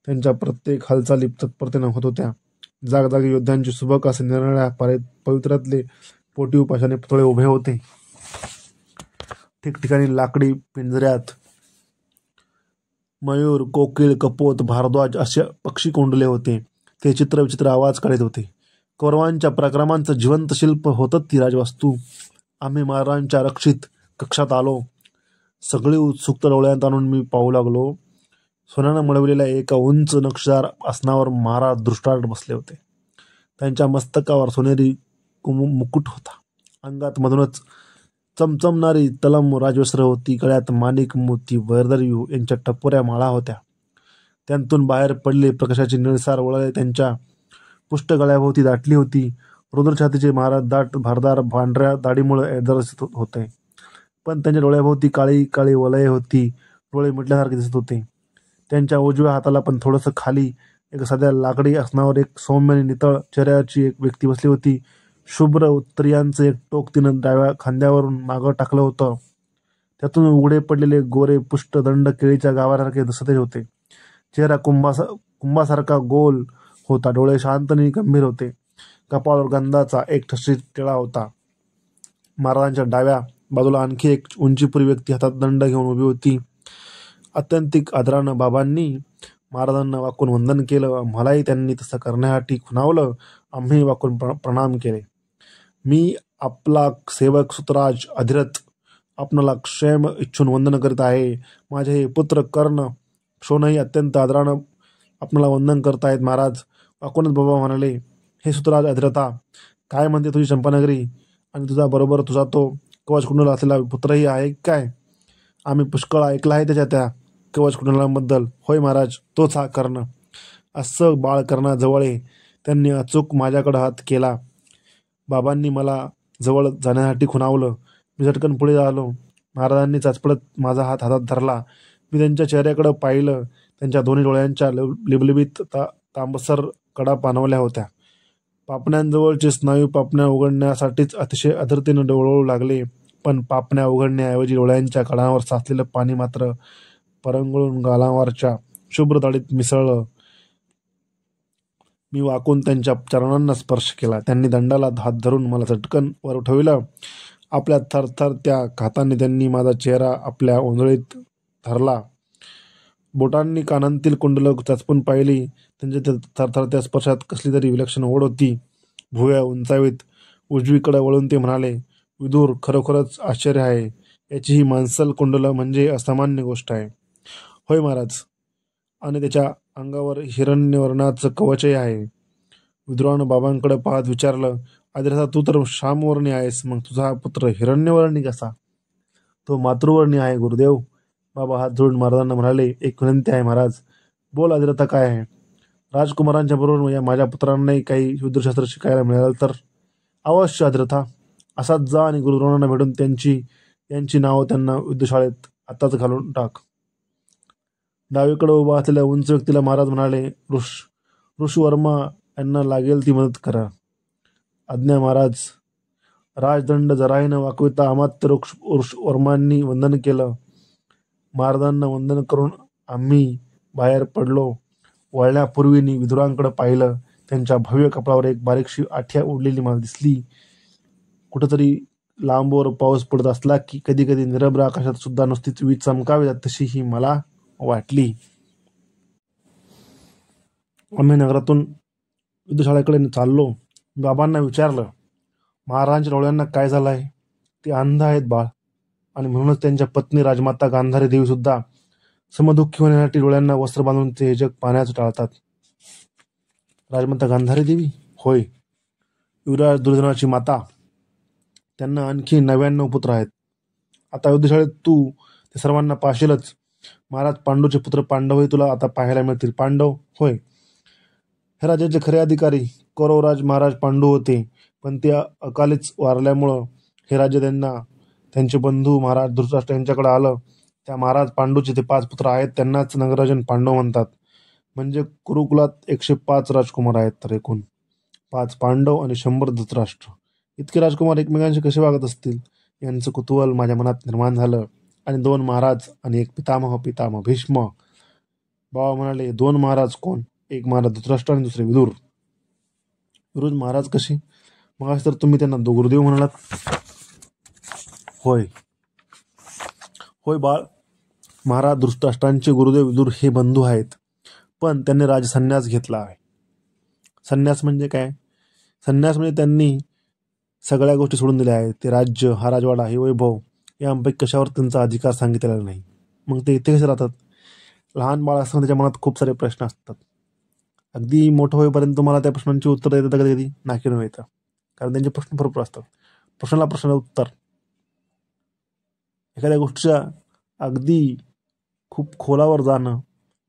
त्यांच्या प्रत्येक हालचाली तत्परतेनं होत होत्या. जागजागी योद्ध्यांचे सुबक असे निरनिळ्या पवित्रातले पोटीव पाशाने पुतळे उभे होते. ठिकठिकाणी लाकडी पिंजऱ्यात मयूर, कोकिळ, कपोत, भारद्वाज असे पक्षी कोंडले होते. ते चित्रविचित्र आवाज काढत होते. कौरवांच्या पराक्रमांचं जिवंत शिल्प होतं ती राजवास्तू. आम्ही महाराजांच्या रक्षित कक्षात आलो. सगळी उत्सुकता डोळ्यात आणून मी पाहू लागलो. सोन्यानं मळवलेल्या एका उंच नक्षीदार आसनावर महाराज दृष्टांत बसले होते. त्यांच्या मस्तकावर सोनेरी मुकुट होता. अंगात मधूनच चमचमणारी तलम राजवस्त्र होती. गळ्यात माणिक, मोती, वैरदर्य यांच्या टपोऱ्या माळा होत्या. त्यांतून बाहेर पडले प्रकाशाची निळसार वळले त्यांच्या पुष्ट गळ्याभोवती दाटली होती. रुद्रछातीचे महाराज दाट भारदार पांढऱ्या दाढीमुळे ऐदरत होते. पण त्यांच्या डोळ्याभोवती काळी काळी वलये होती. डोळे मिटल्यासारखे दिसत होते. त्यांच्या उजव्या हाताला पण थोडंसं खाली एका साध्या लाकडी आसनावर एक सौम्य आणि नितळ चेहऱ्याची एक व्यक्ती बसली होती. शुभ्र उत्तरीयांचं एक टोक तिनं डाव्या खांद्यावरून मागं टाकलं होतं. त्यातून उघडे पडलेले गोरे पुष्ट दंड केळीच्या गावासारखे दिसत होते. चेहरा कुंभासारखा गोल होता. डोळे शांत आणि गंभीर होते. कपाळावर गंधाचा एक ठसठशीत टिळा होता. महाराजांच्या डाव्या बाजूला आणखी एक उंचीपुरी व्यक्ती हातात दंड घेऊन उभी होती. अत्यंतिक आदरानं बाबांनी महाराजांना वाकून वंदन केलं. मलाही त्यांनी तसं करण्यासाठी खुणावलं. आम्ही वाकून प्रणाम केले. मी आपला सेवक सुतराज अधिरथ आपणाला क्षेम इच्छून वंदन करीत आहे. माझे हे पुत्र कर्ण शोनही अत्यंत आदरानं आपणाला वंदन करतायत. महाराज वाकूनच बाबा म्हणाले, हे सुतराज अधिरथा, काय म्हणते तुझी चंपानगरी आणि तुझा बरोबर तुझा तो कवच कुंडल असलेला पुत्रही आहे काय? आम्ही पुष्कळ ऐकलं आहे त्या कवच कुंडलांबद्दल. होय महाराज, तोच हा कर्ण. असं बाळ कर्णाजवळ त्यांनी अचूक माझ्याकडं हात केला. बाबांनी मला जवळ जाण्यासाठी खुणावलं. मी झटकन पुढे आलो. महाराजांनी चाचपडत माझा हात हातात धरला. मी त्यांच्या चेहऱ्याकडं पाहिलं. त्यांच्या दोन्ही डोळ्यांच्या लिबलिबीत तांबसर कडा पाणवल्या होत्या. पापण्यांजवळचे स्नायू पापण्या उघडण्यासाठीच अतिशय आर्द्रतेनं डोळू लागले. पण पापण्या उघडण्याऐवजी डोळ्यांच्या कडांवर साचलेलं पाणी मात्र परंगळून गालावरच्या शुभ्र दाढीत मिसळलं. मी वाकून त्यांच्या चरणांना स्पर्श केला. त्यांनी दंडाला हात धरून मला चटकन वर उठविलं. आपल्या थरथरत्या हातांनी त्यांनी माझा चेहरा आपल्या ओंजळीत धरला. बोटांनी कानांतील कुंडलं चाचपून पाहिली. त्यांच्या थरथरत्या स्पर्शात कसली तरी विलक्षण ओढ होती. भुवया उंचावीत उजवीकडे वळून ते म्हणाले, विदूर, खरोखरच आश्चर्य आहे. याची ही माणसल कुंडलं म्हणजे असामान्य गोष्ट आहे. होय महाराज. आणि त्याच्या अंगावर हिरण्यवर्णाचं कवचही आहे. विद्वान बाबांकडे पाहत विचारलं, आदिरथा तू तर श्यामवर्णी आहेस, मग तुझा हा पुत्र हिरण्यवर्णी कसा? तो मातृवर्णी आहे गुरुदेव. बाबा हात जोडून महाराजांना म्हणाले, एक विनंती आहे महाराज. बोल आदिरथा काय आहे? राजकुमारांच्या बरोबर या माझ्या पुत्रांनाही काही युद्धशास्त्र शिकायला मिळालं तर? अवश्य आदिरथा. असाच जा आणि गुरुद्रोणांना भेटून यांची नावं त्यांना युद्धशाळेत आताच घालून टाक. डावीकडे उभा असलेल्या उंच व्यक्तीला महाराज म्हणाले, ऋषवर्मा यांना लागेल ती मदत करा. आज्ञा महाराज. राजदंड जराही न वाकविता अमात्य ऋषवर्मांनी वंदन केलं. महाराजांना वंदन करून आम्ही बाहेर पडलो. वळण्यापूर्वी विदुरांकडे पाहिलं. त्यांच्या भव्य कपाळावर एक बारीकशी आठ्या उडलेली मला दिसली. कुठंतरी लांबवर पाऊस पडत असला की कधी कधी निरभ्र आकाशात सुद्धा नुसतीच वीज चमकावी तशी ही मला वाटली. आम्ही नगरातून युद्धशाळेकडे चाललो. बाबांना विचारलं, महाराजांच्या डोळ्यांना काय झालं आहे? ते अंध आहेत बाळ, आणि म्हणूनच त्यांच्या पत्नी राजमाता गांधारी देवी सुद्धा समदुःखी होण्यासाठी डोळ्यांना वस्त्र बांधून ते जग पाहण्याचं टाळतात. राजमाता गांधारी देवी? होय, युवराज दुर्योधनाची माता. त्यांना आणखी 99 पुत्र आहेत. आता युद्धशाळेत तू ते सर्वांना पाहशीलच. महाराज पांडूचे पुत्र पांडवही तुला आता पाहायला मिळतील. पांडव? होय, हे राज्याचे खरे अधिकारी कौरवराज महाराज पांडू होते, पण ते अकालीच वारल्यामुळं हे राज्य त्यांचे बंधू महाराज धृतराष्ट्र यांच्याकडे आलं. त्या महाराज पांडूचे ते 5 पुत्र आहेत, त्यांनाच नगराजन पांडव म्हणतात. म्हणजे कुरुकुलात 105 राजकुमार आहेत, तर एकूण 5 पांडव आणि 100 धृतराष्ट्र. इतके राजकुमार एकमेकांशी कसे वागत असतील यांचं कुतूहल माझ्या मनात निर्माण झालं. आणि 2 महाराज आणि एक पितामह भीष्म. बाबा म्हणाले, 2 महाराज कोण? एक महाराज धृतराष्ट्र आणि दुसरे विदुर. विदुर महाराज कसे? मग तर तुम्ही त्यांना गुरुदेव म्हणालात. होय होय बाळ. महाराज धृतराष्ट्रांचे गुरुदेव विदुर हे बंधू आहेत, पण त्यांनी राजसन्यास घेतला आहे. संन्यास म्हणजे काय? संन्यास म्हणजे त्यांनी सगळ्या गोष्टी सोडून दिल्या आहेत. ते राज्य, हा राजवाडा, हे वैभव यांपैकी कशावर त्यांचा अधिकार सांगितलेला नाही. मग ते इथे कसे राहतात? लहान बाळ असताना त्याच्या मनात खूप सारे प्रश्न असतात. अगदी मोठं होईपर्यंत मला त्या प्रश्नांची उत्तर येतात कधी कधी नाकी न येतं, कारण त्यांचे प्रश्न भरपूर असतात. प्रश्नाला प्रश्न उत्तर. एखाद्या गोष्टीच्या अगदी खूप खोलावर जाणं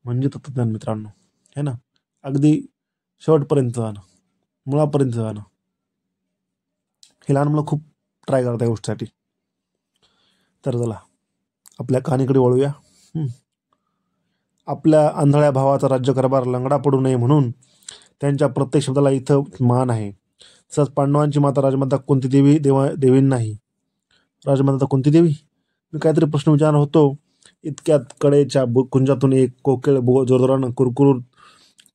म्हणजे तत्वज्ञान मित्रांनो, है ना. अगदी शेवटपर्यंत जाणं, मुळापर्यंत जाणं. हे लहान मुलं खूप ट्राय करतात या गोष्टीसाठी. तर चला आपल्या कहाणीकडे वळूया. आपल्या आंधळ्या भावाचा राज्यकारभार लंगडा पडू नये म्हणून त्यांच्या प्रत्येक शब्दाला इथं मान आहे. तसंच पांडवांची माता राजमाता कुंती देवींनाही. राजमाता कुंती देवी? मी काहीतरी प्रश्न विचारणार होतो, इतक्यात कडेच्या कुंजातून एक कोकिळ जोरजोरानं कुरकुर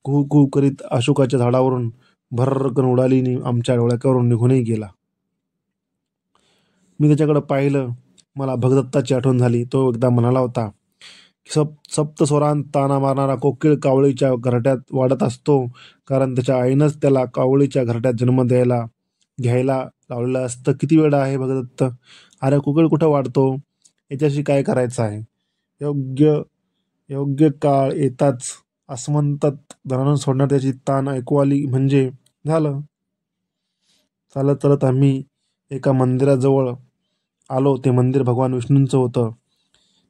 कुहू कुहू करीत अशोकाच्या झाडावरून भर्रकन उडाली आणि आमच्या डोळ्यावरून निघूनही गेला. मी त्याच्याकडे पाहिलं. मला भगदत्ताची आठवण झाली. तो एकदा म्हणाला होता, सप्तस्वरांत ताना मारणारा कोकिळ कावळीच्या घरट्यात वाढत असतो, कारण त्याच्या आईनंच त्याला कावळीच्या घरट्यात जन्म घ्यायला लावलेलं असतं. किती वेळा आहे भगदत्त? अरे कोकिळ कुठं वाढतो? याच्याशी काय करायचं आहे? योग्य योग्य काळ येताच आसमंतात धनानं सोडणार त्याची तान ऐकू आली म्हणजे झालं. चालत चालत आम्ही एका मंदिराजवळ आलो. ते मंदिर भगवान विष्णूंचं होतं.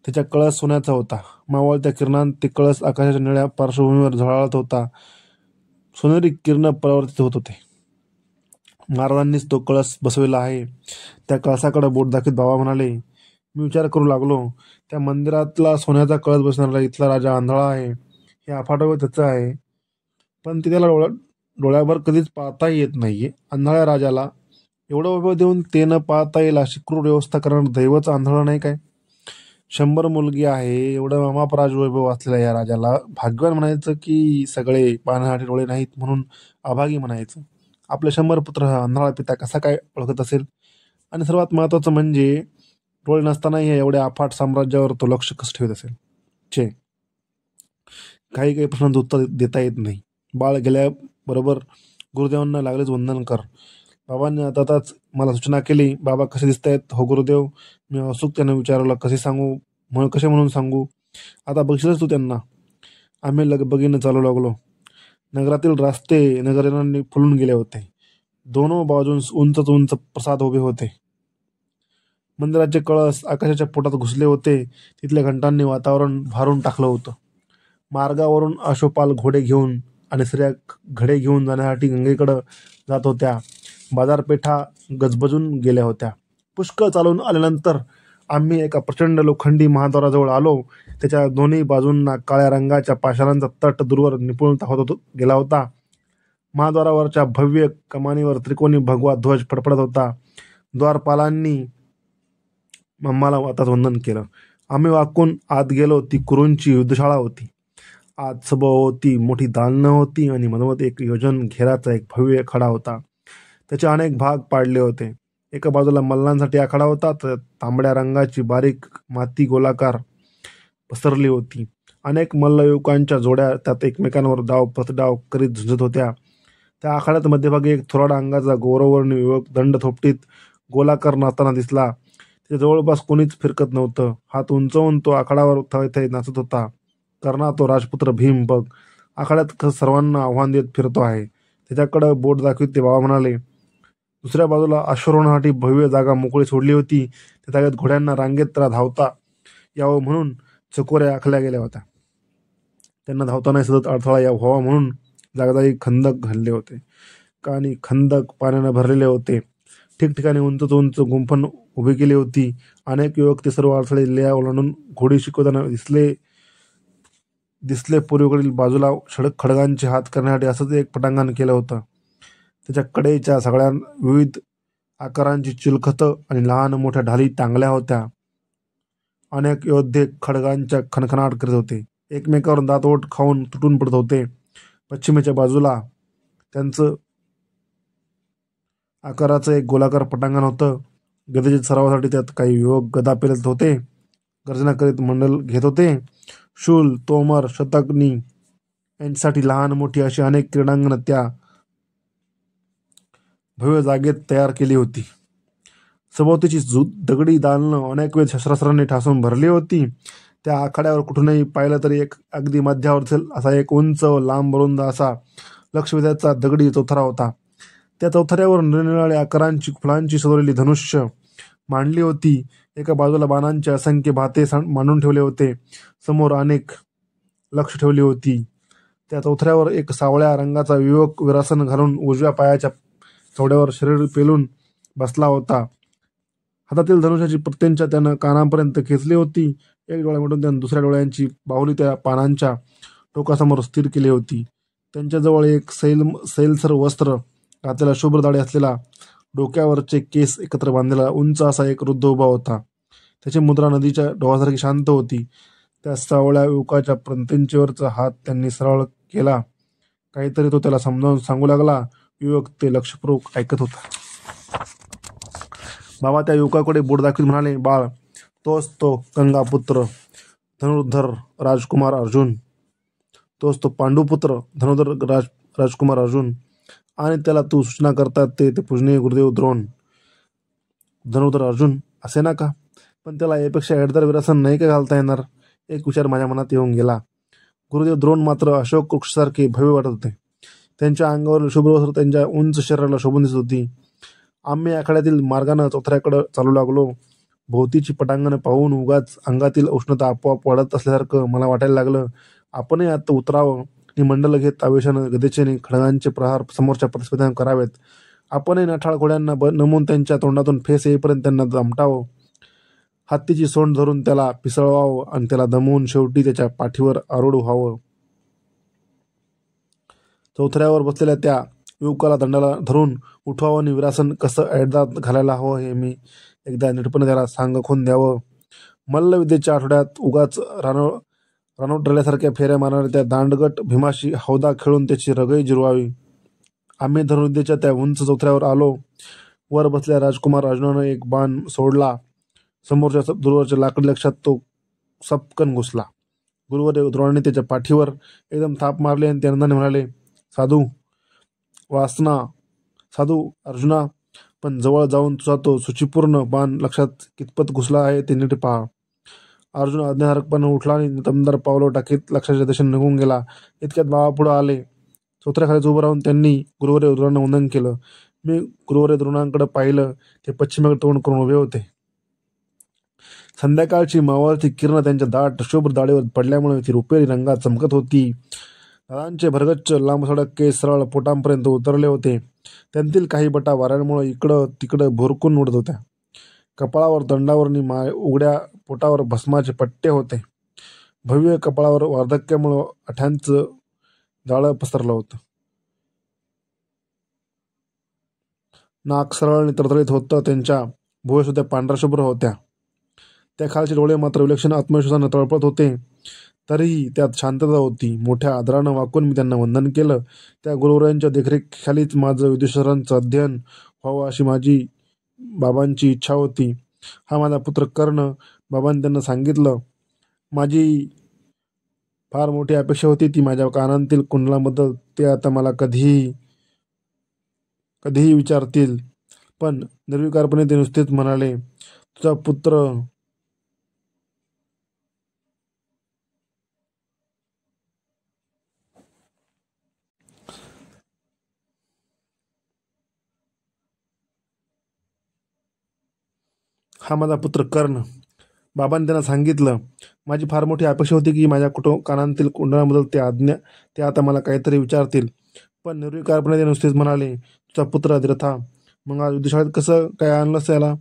त्याचा कळस सोन्याचा होता. मावळत्या किरणांत ते कळस आकाशाच्या निळ्या पार्श्वभूमीवर झळाळत होता. सोनेरी किरण परावर्तित होत होते. महाराजांनीच तो कळस बसवलेला आहे. त्या कळसाकडे बोट दाखवत बाबा म्हणाले. मी विचार करू लागलो, त्या मंदिरातला सोन्याचा कळस बसणारा इथला राजा आंधळा आहे. हे अफाट त्याचं आहे, पण ते त्याला डोळ्याभर कधीच पाहता येत नाहीये. आंधळ्या राजाला एवढं वैभव देऊन ते न पाहता येईल अशी क्रूर व्यवस्था करणार दैवच आंधळं नाही काय? 100 मुलगी आहे, एवढं अमाप राजवैभव असलेल्या या राजाला भाग्यवान म्हणायचं की सगळे पाहण्यासाठी डोळे नाहीत म्हणून अभागी म्हणायचं? आपले 100 पुत्र हा आंधळा पिता कसा काय ओळखत असेल? आणि सर्वात महत्वाचं म्हणजे डोळे नसतानाही एवढ्या अफाट साम्राज्यावर तो लक्ष कसं ठेवत असेल? चे काही काही प्रश्नांचं उत्तर देता येत नाही. बाळ गेल्याबरोबर गुरुदेवांना लागलेच वंदन कर. बाबांनी आताच मला सूचना केली. बाबा कसे दिसतायत हो गुरुदेव? मी उत्सुकतेने विचारलं. कसे म्हणून सांगू? आता बघशीलच तू त्यांना. आम्ही लगबगीने चालू लागलो. नगरातील रस्ते नगरांनी फुलून गेले होते. दोनों बाजूंस उंच उंच प्रसाद उभे होते. मंदिराचे कळस आकाशाच्या पोटात घुसले होते. तिथल्या घंटांनी वातावरण भारून टाकलं होतं. मार्गावरून आशोपाल घोडे घेऊन आणि स्त्रिया घडे घेऊन जाण्यासाठी गंगेकडे जात होत्या. बाजारपेठा गजबजून गेल्या होत्या. पुष्कळ चालून आल्यानंतर आम्ही एका प्रचंड लोखंडी महाद्वाराजवळ आलो. त्याच्या दोन्ही बाजूंना काळ्या रंगाच्या पाषाणांचा तट दूरवर निपुणता होत गेला होता. महाद्वारावरच्या भव्य कमानीवर त्रिकोणी भगवा ध्वज फडफडत होता. द्वारपालांनी आम्हाला आताच वंदन केलं. आम्ही वाकून आत गेलो. ती कुरूंची युद्धशाळा होती. आत सभोवती मोठी दालनं होती आणि मधोमध एक योजन घेराचा एक भव्य खडा होता. त्याचे अनेक भाग पाडले होते. एका बाजूला मल्लांसाठी आखाडा होता, तर तांबड्या रंगाची बारीक माती गोलाकार पसरली होती. अनेक मल्लयुवकांच्या जोड्या त्यात एकमेकांवर डाव प्रतिडाव करीत झुंजत होत्या. त्या आखाड्यात मध्यभागी एक थोराडा अंगाचा गौरववर्णी युवक दंड थोपटीत गोलाकार नाचताना दिसला. त्याच्या जवळपास कोणीच फिरकत नव्हतं. हात उंचवून तो आखाड्यावर थैथै नाचत होता. कर्णा, तो राजपुत्र भीम बघ, आखाड्यात सर्वांना आव्हान देत फिरतो आहे. त्याच्याकडे बोट दाखवीत ते बाबा म्हणाले. दुसऱ्या बाजूला अश्वारोहणासाठी भव्य जागा मोकळी सोडली होती. त्या जागेत घोड्यांना रांगेत त्याला धावता यावं म्हणून चकोऱ्या आखल्या गेल्या होत्या. त्यांना धावताना सतत अडथळा व्हावा म्हणून जागोजागी खंदक घालले होते. आणि खंदक पाण्याने भरलेले होते. ठिकठिकाणी उंच गुंफण उभी केली होती. अनेक युवक ते सर्व अडथळे लिया ओलांडून घोडी शिकवताना दिसले. पूर्वेकडील बाजूला खडगांचे हात करण्यासाठी असंच एक पटांगण केलं होतं. त्याच्या कडेच्या सगळ्या विविध आकारांची चिलखतं आणि लहान मोठ्या ढाली टांगल्या होत्या. अनेक योद्धे खडगांच्या खणखणाट करीत होते. एकमेकावर दातओठ खाऊन तुटून पडत होते. पश्चिमेच्या बाजूला त्यांचं आकाराचं एक गोलाकार पटांगण होतं. गदेच्या सरावासाठी त्यात काही युवक गदा पेलत होते. गर्जना करीत मंडल घेत होते. शूल, तोमर, शतग्नी यांच्यासाठी लहान मोठी अशी अनेक क्रीडांगणं त्या भव्य जागेत तयार केली होती. सभोवतीची दगडी दालनं अनेक वेळ शस्त्रास्त्रांनी ठासून भरली होती. त्या आखाड्यावर कुठूनही पाहिलं तरी एक अगदी मध्यावर असेल असा एक उंच लांब रुंद असा लक्षवेधाचा दगडी चौथरा होता. त्या चौथऱ्यावर निरनिराळ्या आकारांची फुलांची सजवलेली धनुष्य मांडली होती. एका बाजूला बाणांचे असंख्य भाते मांडून ठेवले होते. समोर अनेक लक्ष ठेवली होती. त्या चौथऱ्यावर एक सावळ्या रंगाचा युवक विरासन घालून उजव्या पायाच्या चवड्यावर शरीर पेलून बसला होता. हातातील धनुष्याची प्रत्यंचा त्यानं कानापर्यंत खेचली होती. एक डोळ्यामधून त्यानं दुसऱ्या डोळ्यांची बाहुली त्या पानांच्या टोकासमोर स्थिर केली होती. त्यांच्याजवळ एक सैलसर वस्त्र घातलेला शुभ्र दाढी असलेला, डोक्यावरचे केस एकत्र बांधलेला उंच असा एक वृद्ध उभा होता. त्याची मुद्रा नदीच्या डोहासारखी शांत होती. त्या सावळ्या युवकाच्या प्रत्यंचेवरचा हात त्यांनी सरळ केला. काहीतरी तो त्याला समजावून सांगू लागला. युवक ते लक्षपूर्वक ऐकत होता. बाबा त्या युवकाकडे बोट दाखवीत म्हणाले, बाळ, तोच तो गंगापुत्र धनुर्धर राजकुमार अर्जुन. तोच तो पांडुपुत्र धनुर्धर राजकुमार अर्जुन. आणि त्याला तू सूचना करतात ते पूजनीय गुरुदेव द्रोण. धनुर्धर अर्जुन असे ना का? पण त्याला यापेक्षा एडदार विरासन नाही का घालता येणार? एक विचार माझ्या मनात येऊन गेला. गुरुदेव द्रोण मात्र अशोक वृक्षासारखे भव्य वाटत होते. त्यांच्या अंगावरील शुभ्र वस्त्र त्यांच्या उंच शरीराला शोभून दिसत होती. आम्ही आखाड्यातील मार्गानं चौथऱ्याकडे चालू लागलो. भोवतीची पटांगणं पाहून उगाच अंगातील उष्णता आपोआप वाढत असल्यासारखं मला वाटायला लागलं. आपणही आता उतरावं आणि मंडल घेत आवेशानं गदेचे खडगांचे प्रहार समोरच्या प्रतिस्पर्ध्यांना करावेत. आपणही नठाळ घोड्यांना नमून त्यांच्या तोंडातून फेस येईपर्यंत त्यांना दमटावं. हत्तीची सोंड धरून त्याला पिसळवावं आणि त्याला दमवून शेवटी त्याच्या पाठीवर आरूढ व्हावं. चौथऱ्यावर बसलेल्या त्या युवकाला दंडाला धरून उठवावं आणि विरासन कसं ऐडदात घालायला हवं हे मी एकदा नीटपणे त्याला सांगखोन द्यावं. मल्लविद्येच्या आठवड्यात उगाच रानोटल्यासारख्या फेऱ्या मारणाऱ्या त्या दांडगट भीमाशी हौदा खेळून त्याची रगई जिरवावी. आम्ही धनुर्विद्येच्या त्या उंच चौथऱ्यावर आलो. वर बसल्या राजकुमार अर्जुनानं एक बाण सोडला. समोरच्या दूरवरच्या लाकडी लक्षात तो सपकन घुसला. गुरुवर द्रोणाने त्याच्या पाठीवर एकदम थाप मारली आणि त्यानंतर म्हणाले, साधू अर्जुना, पण जवळ जाऊन तुझा तो सुचिपूर्ण बाण लक्षात कितपत घुसला आहे ते नीट पहा. अर्जुन अज्ञाधारकपणे उठला आणि दमदार पावलं टाकीत लक्षाच्या दिशेने निघून गेला. इतक्यात बाबा पुढे आले. चौथऱ्याखालीच उभं राहून त्यांनी गुरुवर्य द्रोणांना वंदन केलं. मी गुरुवर्य द्रोणांकडे पाहिलं. ते पश्चिमेकडे तोंड करून उभे होते. संध्याकाळची मावळती किरण त्यांच्या दाट शुभ्र दाढीवर पडल्यामुळे ती रुपेरी रंगात चमकत होती. दादांचे भरगच्च लांबसडक केस सरळ पोटांपर्यंत उतरले होते. त्यांतील काही बटा वाऱ्यांमुळे इकडं तिकडं भुरकून उडत होत्या. कपाळावर, तोंडावर आणि उघड्या पोटावर भस्माचे पट्टे होते. भव्य कपाळावर वार्धक्यामुळे आठ्यांचं जाळं पसरलं होतं. नाक सरळ आणि तरतरीत होतं. त्यांच्या भुवया सुद्धा पांढऱ्याशुभ्र होत्या. त्या खालचे डोळे मात्र विलक्षण आत्मविश्वासाने तळपत होते. तरीही त्यात शांतता होती. मोठ्या आदरानं वाकून मी त्यांना वंदन केलं. त्या गुरुवर्यांच्या देखरेखीखालीच माझं विद्युशास्त्राचं अध्ययन व्हावं अशी माझी बाबांची इच्छा होती. हा माझा पुत्र कर्ण. बाबांनी त्यांना सांगितलं. माझी फार मोठी अपेक्षा होती ती माझ्या कानांतील कुंडलाबद्दल ते आता मला कधीही विचारतील. पण निर्विकारपणे ते नुसतेच म्हणाले, तुझा पुत्र हा माझा पुत्र कर्ण. बाबांनी त्यांना सांगितलं. माझी फार मोठी अपेक्षा होती की माझ्या कानांतील कुंडलाबद्दल ते आता मला काहीतरी विचारतील. पण निर्विकारपणे ते नुसतेच म्हणाले, तुझा पुत्र अधिरथा. मग आज विद्याशाळेत कसं काय आणलंस त्याला?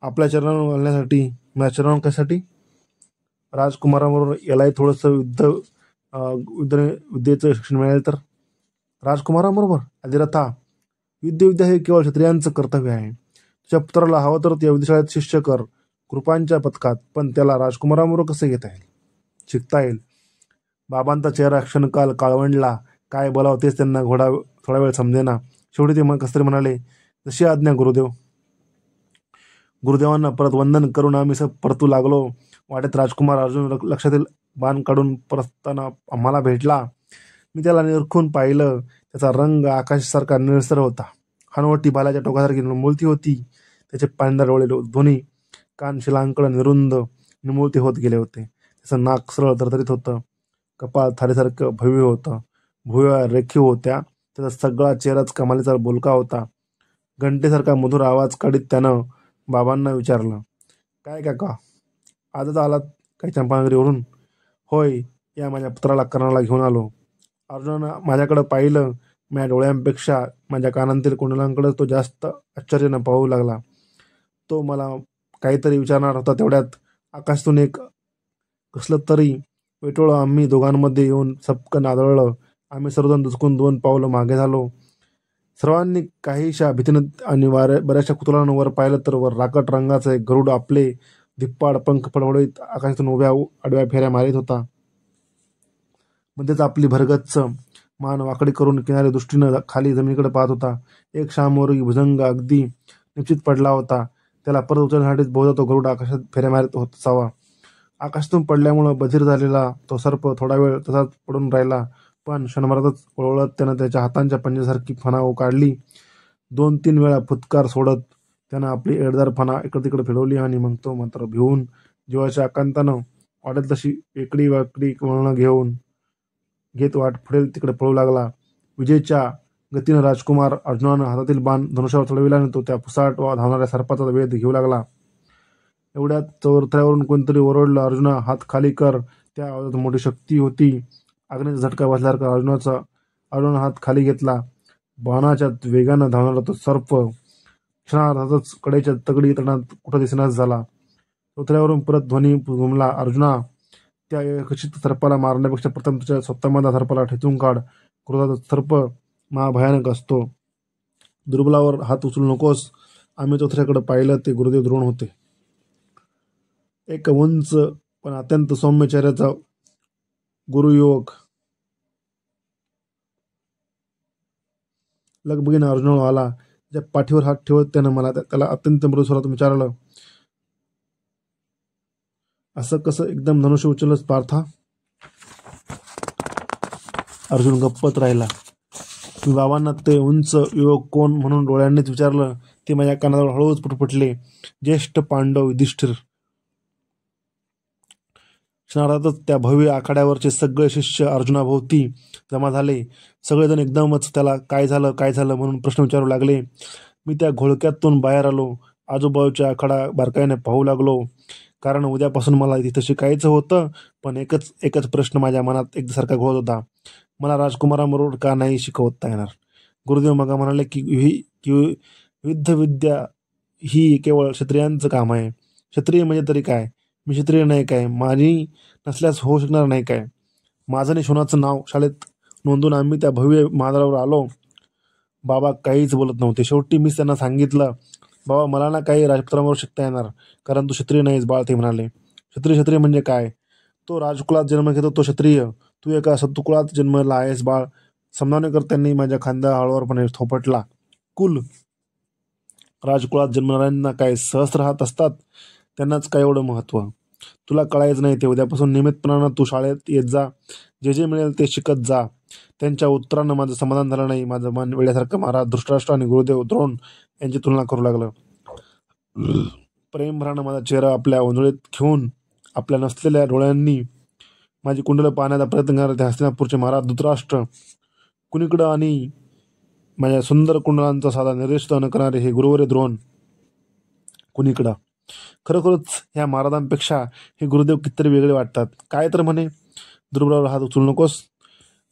आपल्या चरणावर घालण्यासाठी. माझ्या चरणावर कशासाठी? राजकुमाराबरोबर यालाही थोडंसं विद्येचं शिक्षण मिळेल तर. राजकुमाराबरोबर? अधिरथा, विद्या हे केवळ क्षत्रियांचं कर्तव्य आहे. तुझ्या पुत्राला हवं तर त्या विद्याशाळेत शिष्य कर, कृपांच्या पथकात. पण त्याला राजकुमाराबरोबर कसं घेता येईल, शिकता येईल? बाबांचा चेहरा क्षणकाल काळवंडला. काय बोलावं तेच त्यांना थोडा वेळ समजेना. शेवटी ते कसतरी म्हणाले, जशी आज्ञा गुरुदेव. गुरुदेवांना परत वंदन करून आम्ही परतू लागलो. वाटेत राजकुमार अर्जुन लक्षातील बाण काढून परतताना आम्हाला भेटला. मी त्याला निरखून पाहिलं. त्याचा रंग आकाशासारखा निळसर होता. हनवटी भाल्याच्या टोकासारखी निमुळती होती. त्याचे पांढरे डोळे दोन्ही कान शिलांकडे निरुंद निमुळते होत गेले होते. त्याचं नाक सरळ तरतरीत होतं. कपाळ थारीसारखं भव्य होतं. भुवया रेखीव होत्या. त्याचा सगळा चेहराच कमालीचा बोलका होता. घंटेसारखा मधुर आवाज काढीत त्यानं बाबांना विचारलं, काय काका, आजच आलात काही चंपानगरीवरून? होय, या माझ्या पुत्राला कर्णाला घेऊन आलो. अर्जुनानं माझ्याकडे पाहिलं. माझ्या डोळ्यांपेक्षा माझ्या कानांतील कुंडलांकडे तो जास्त आश्चर्यानं पाहू लागला. तो मला काहीतरी विचारणार होता. तेवढ्यात आकाशातून एक कसलं तरी वेटोळं आम्ही दोघांमध्ये येऊन सपकन आदळलं. आम्ही सर्वजण दुचकून 2 पावलं मागे झालो. सर्वांनी काहीशा भीतीनं आणि बऱ्याचशा कुतूहलानं वर पाहिलं तर वर राकट रंगाचं एक गरुड आपले धिप्पाड पंख फडफडीत आकाशातून उभ्या आडव्या फेऱ्या मारित होता. मध्येच आपली भरगच्च मान वाकडी करून किनारी दृष्टीनं खाली जमिनीकडे पाहत होता. एक शामवर्गी भुजंग अगदी निश्चित पडला होता. त्याला परत उचलण्यासाठीच बहुधा तो गरुड आकाशात फेऱ्या मारित होत असावा. आकाशातून पडल्यामुळं बधीर झालेला तो सर्प थोडा वेळ तसाच पडून राहिला. पण क्षणभरातच वळवळत त्यानं त्याच्या हातांच्या पंजासारखी फणा काढली. 2-3 वेळा फुतकार सोडत त्यानं आपली एडदार फणा इकडे तिकडे फिरवली आणि मग तो मात्र भिवून जीवाच्या आकांतानं वाटेल तशी वेकडी वाकडी वळणं घेत वाट पुढेल तिकडे पळू लागला. विजेच्या गतीनं राजकुमार अर्जुनानं हातातील बाण धनुष्यावर चढविला आणि तो त्या पुसाट वा धावणाऱ्या सर्पाचा वेध घेऊ लागला. एवढ्यात चौथऱ्यावरून कोणतरी ओरडलं, अर्जुना, हात खाली कर. त्या आवाजात मोठी शक्ती होती. अग्नीचा झटका बसल्यासारखा अर्जुनानं हात खाली घेतला. बाणाच्या वेगानं धावणारा तो सर्प क्षणार्धातच कडेच्या तगडी तणात कुठं दिसेनाच झाला. चौथऱ्यावरून परत ध्वनी घुमला, अर्जुना, त्या एकचित सर्पाला मारण्यापेक्षा प्रथम तुझ्या स्वतःमधला सर्पाला ठेचून काढ. क्रोधाचा सर्प महाभयानक असतो. दुर्बलावर हात उचलू नकोस. आम्ही चौथऱ्याकडे पाहिलं. ते गुरुदेव द्रोण होते. एक उंच पण अत्यंत सौम्य चेहऱ्याचा गुरुयुवक. लगबगीनं अर्जुनावर आला. त्याच्या पाठीवर हात ठेवत त्यानं त्याला अत्यंत मृदू स्वरात विचारलं, असं कसं एकदम धनुष्य उचललंस पार्था? अर्जुन गप्पत राहिला. मी बाबांना ते उंच युवक कोण म्हणून डोळ्यांनीच विचारलं. ते माझ्या कानाजवळ हळूच पुटपुटले. ज्येष्ठ पांडव युधिष्ठिर. क्षणार्धातच त्या भव्य आखाड्यावरचे सगळे शिष्य अर्जुनाभोवती जमा झाले. सगळेजण एकदमच त्याला काय झालं काय झालं म्हणून प्रश्न विचारू लागले. मी त्या घोळक्यातून बाहेर आलो. आजूबाजूचा आखाडा बारकाईने पाहू लागलो. कारण उद्यापासून मला तिथं शिकायचं होतं. पण एकच एकच प्रश्न माझ्या मनात एकसारखा घोळत होता. मला राजकुमाराबरोबर का नाही शिकवता येणार? गुरुदेव मग म्हणाले की युद्धविद्या ही केवळ क्षत्रियांचं काम आहे. क्षत्रिय म्हणजे तरी काय? मी क्षत्रिय नाही काय? माझी नसल्यास होऊ शकणार नाही काय? माझं आणि शोनाचं नाव शाळेत नोंदून आम्ही त्या भव्य महादरावर आलो. बाबा काहीच बोलत नव्हते. शेवटी मीच त्यांना सांगितलं, बाबा मला ना काही राजपुत्रांबरोबर शिकता येणार, कारण तू क्षत्रिय नाहीस बाळ. ते म्हणाले, क्षत्रिय क्षत्रिय म्हणजे काय? तो राजकुलात जन्म घेतो तो क्षत्रिय. तू एका सत्तुकुळात जन्मला आहेस बाळ. समजावणेकर त्यांनी माझ्या खांद्या हळूवारपणे थोपटला. कुल राजकुळात जन्मणाऱ्यांना काय सहस्र हात असतात? त्यांनाच काय एवढं महत्त्व? तुला कळायचं नाही ते. उद्यापासून नियमितपणानं तू शाळेत येत जा. जे जे मिळेल ते शिकत जा. त्यांच्या उत्तरानं माझं समाधान झालं नाही. माझं मन वेड्यासारखं महाराज धृतराष्ट्र आणि गुरुदेव द्रोण यांची तुलना करू लागलं. प्रेमभरानं माझा चेहरा आपल्या ओंजळीत घेऊन आपल्या नसलेल्या डोळ्यांनी माझी कुंडलं पाहण्याचा प्रयत्न करणारे हस्तिनापूरचे महाराज धृतराष्ट्र कुणीकडं आणि माझ्या सुंदर कुंडलांचा साधा निर्देश न करणारे हे गुरुवर्य द्रोण कुणीकडं. खरोखरच ह्या महाराजांपेक्षा हे गुरुदेव कितीतरी वेगळे वाटतात. काय तर म्हणे, दुर्बलावर हात उचलू नकोस.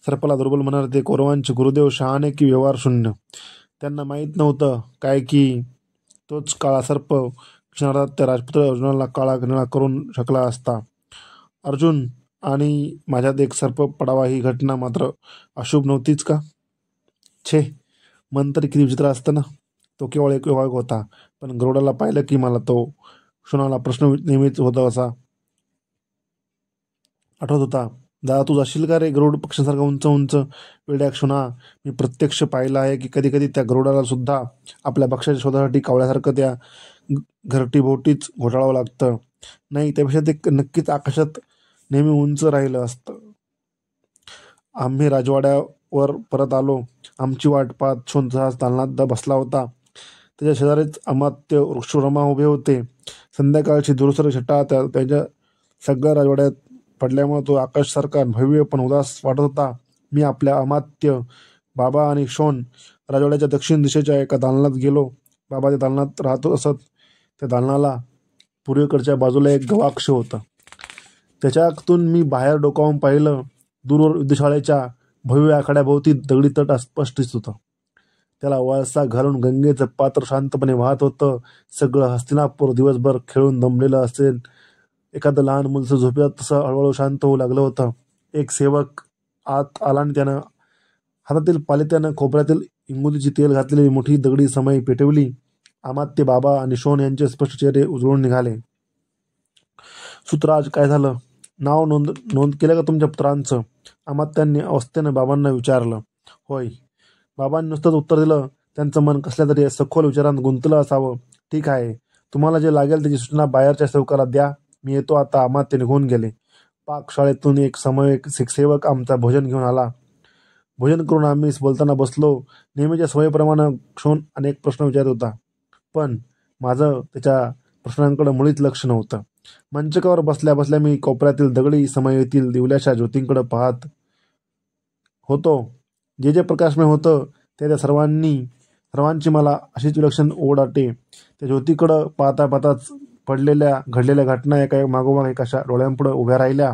सर्पाला दुर्बल म्हणणारे ते कौरवांचे गुरुदेव शहाणे की व्यवहार शून्य. त्यांना माहीत नव्हतं काय की तोच काळा सर्प क्षणार्धात त्या राजपुत्र अर्जुनाला काळा निळा करून शकला असता. अर्जुन आणि माझ्यात एक सर्प पडावा ही घटना मात्र अशुभ नव्हतीच का? छे, मन तरी किती विचित्र असतं ना. तो केवळ एक विभाग होता. पण गरुडाला पाहिलं की मला तो क्षणाला प्रश्न नेहमीच होता असा आठवत होता. दादा तू जाशील का रे गरुड पक्ष्यांसारखा उंच उंच? वेड्या क्षणा, मी प्रत्यक्ष पाहिलं आहे की कधी कधी त्या गरुडाला सुद्धा आपल्या भक्ष्याच्या शोधासाठी कावळ्यासारखं त्या घरटीभोवतीच घोटाळावं लागतं. नाही, त्यापेक्षा ते नक्कीच आकाशात नेहमी उंच राहिलं असतं. आम्ही राजवाड्यावर परत आलो. आमची वाट पाहत शोन सहज दालनात बसला होता. त्याच्या शेजारीच अमात्य वृक्षरमा उभे होते. संध्याकाळची दुरसर छटा त्याच्या सगळ्या राजवाड्यात पडल्यामुळे तो आकाशसारखा भव्य पण उदास वाटत होता. मी आपल्या अमात्य बाबा आणि शोन राजवाड्याच्या दक्षिण दिशेच्या एका दालनात गेलो. बाबा त्या दालनात राहत असत. त्या दालनाला पूर्वेकडच्या बाजूला एक गवाक्ष होतं. त्याच्यातून मी बाहेर डोकावून पाहिलं. दूरवर युद्धशाळेच्या भव्य आखाड्याभोवती दगडी तट स्पष्ट दिसत होतं. त्याला वळसा घालून गंगेचं पात्र शांतपणे वाहत होतं. सगळं हस्तिनापूर दिवसभर खेळून दमलेलं असेल. एखादं लहान मुलसं झोपेत तसं हळूहळू शांत होऊ लागलं होतं. एक सेवक आत आला आणि त्यानं हातातील पालित्यानं खोबऱ्यातील इंगुलीची तेल घातलेली मोठी दगडी समई पेटवली. अमात्य बाबा आणि शोन यांचे स्पष्ट चेहरे उजळून निघाले. सुतराज, काय झालं? नाव नोंद केलं का तुमच्या पुत्रांचं? अमात्यांनी अवस्थेनं बाबांना विचारलं. होय, बाबांनी नुसतंच उत्तर दिलं. त्यांचं मन कसल्या तरी सखोल विचारांत गुंतलं असावं. ठीक आहे, तुम्हाला जे लागेल त्याची सूचना बाहेरच्या सेवकाला द्या. मी येतो आता. अमात्य निघून गेले. पाकशाळेतून एक सेवक आमचा भोजन घेऊन आला. भोजन करून आम्ही बोलताना बसलो. नेहमीच्या सवयीप्रमाणे क्षोण अनेक प्रश्न विचारत होता. पण माझं त्याच्या प्रश्नांकडे मुळीच लक्ष नव्हतं. मंचकावर बसल्या बसल्या मी कोपऱ्यातील दगडी समयेतील दिवल्याच्या ज्योतींकडे पाहत होतो. जे जे प्रकाशमय होतं त्या सर्वांची मला अशीच विलक्षण ओढ वाटे. त्या ज्योतीकडं पाहता पाहताच घडलेल्या घटना एका मागोमाग एका डोळ्यांपुढे उभ्या राहिल्या.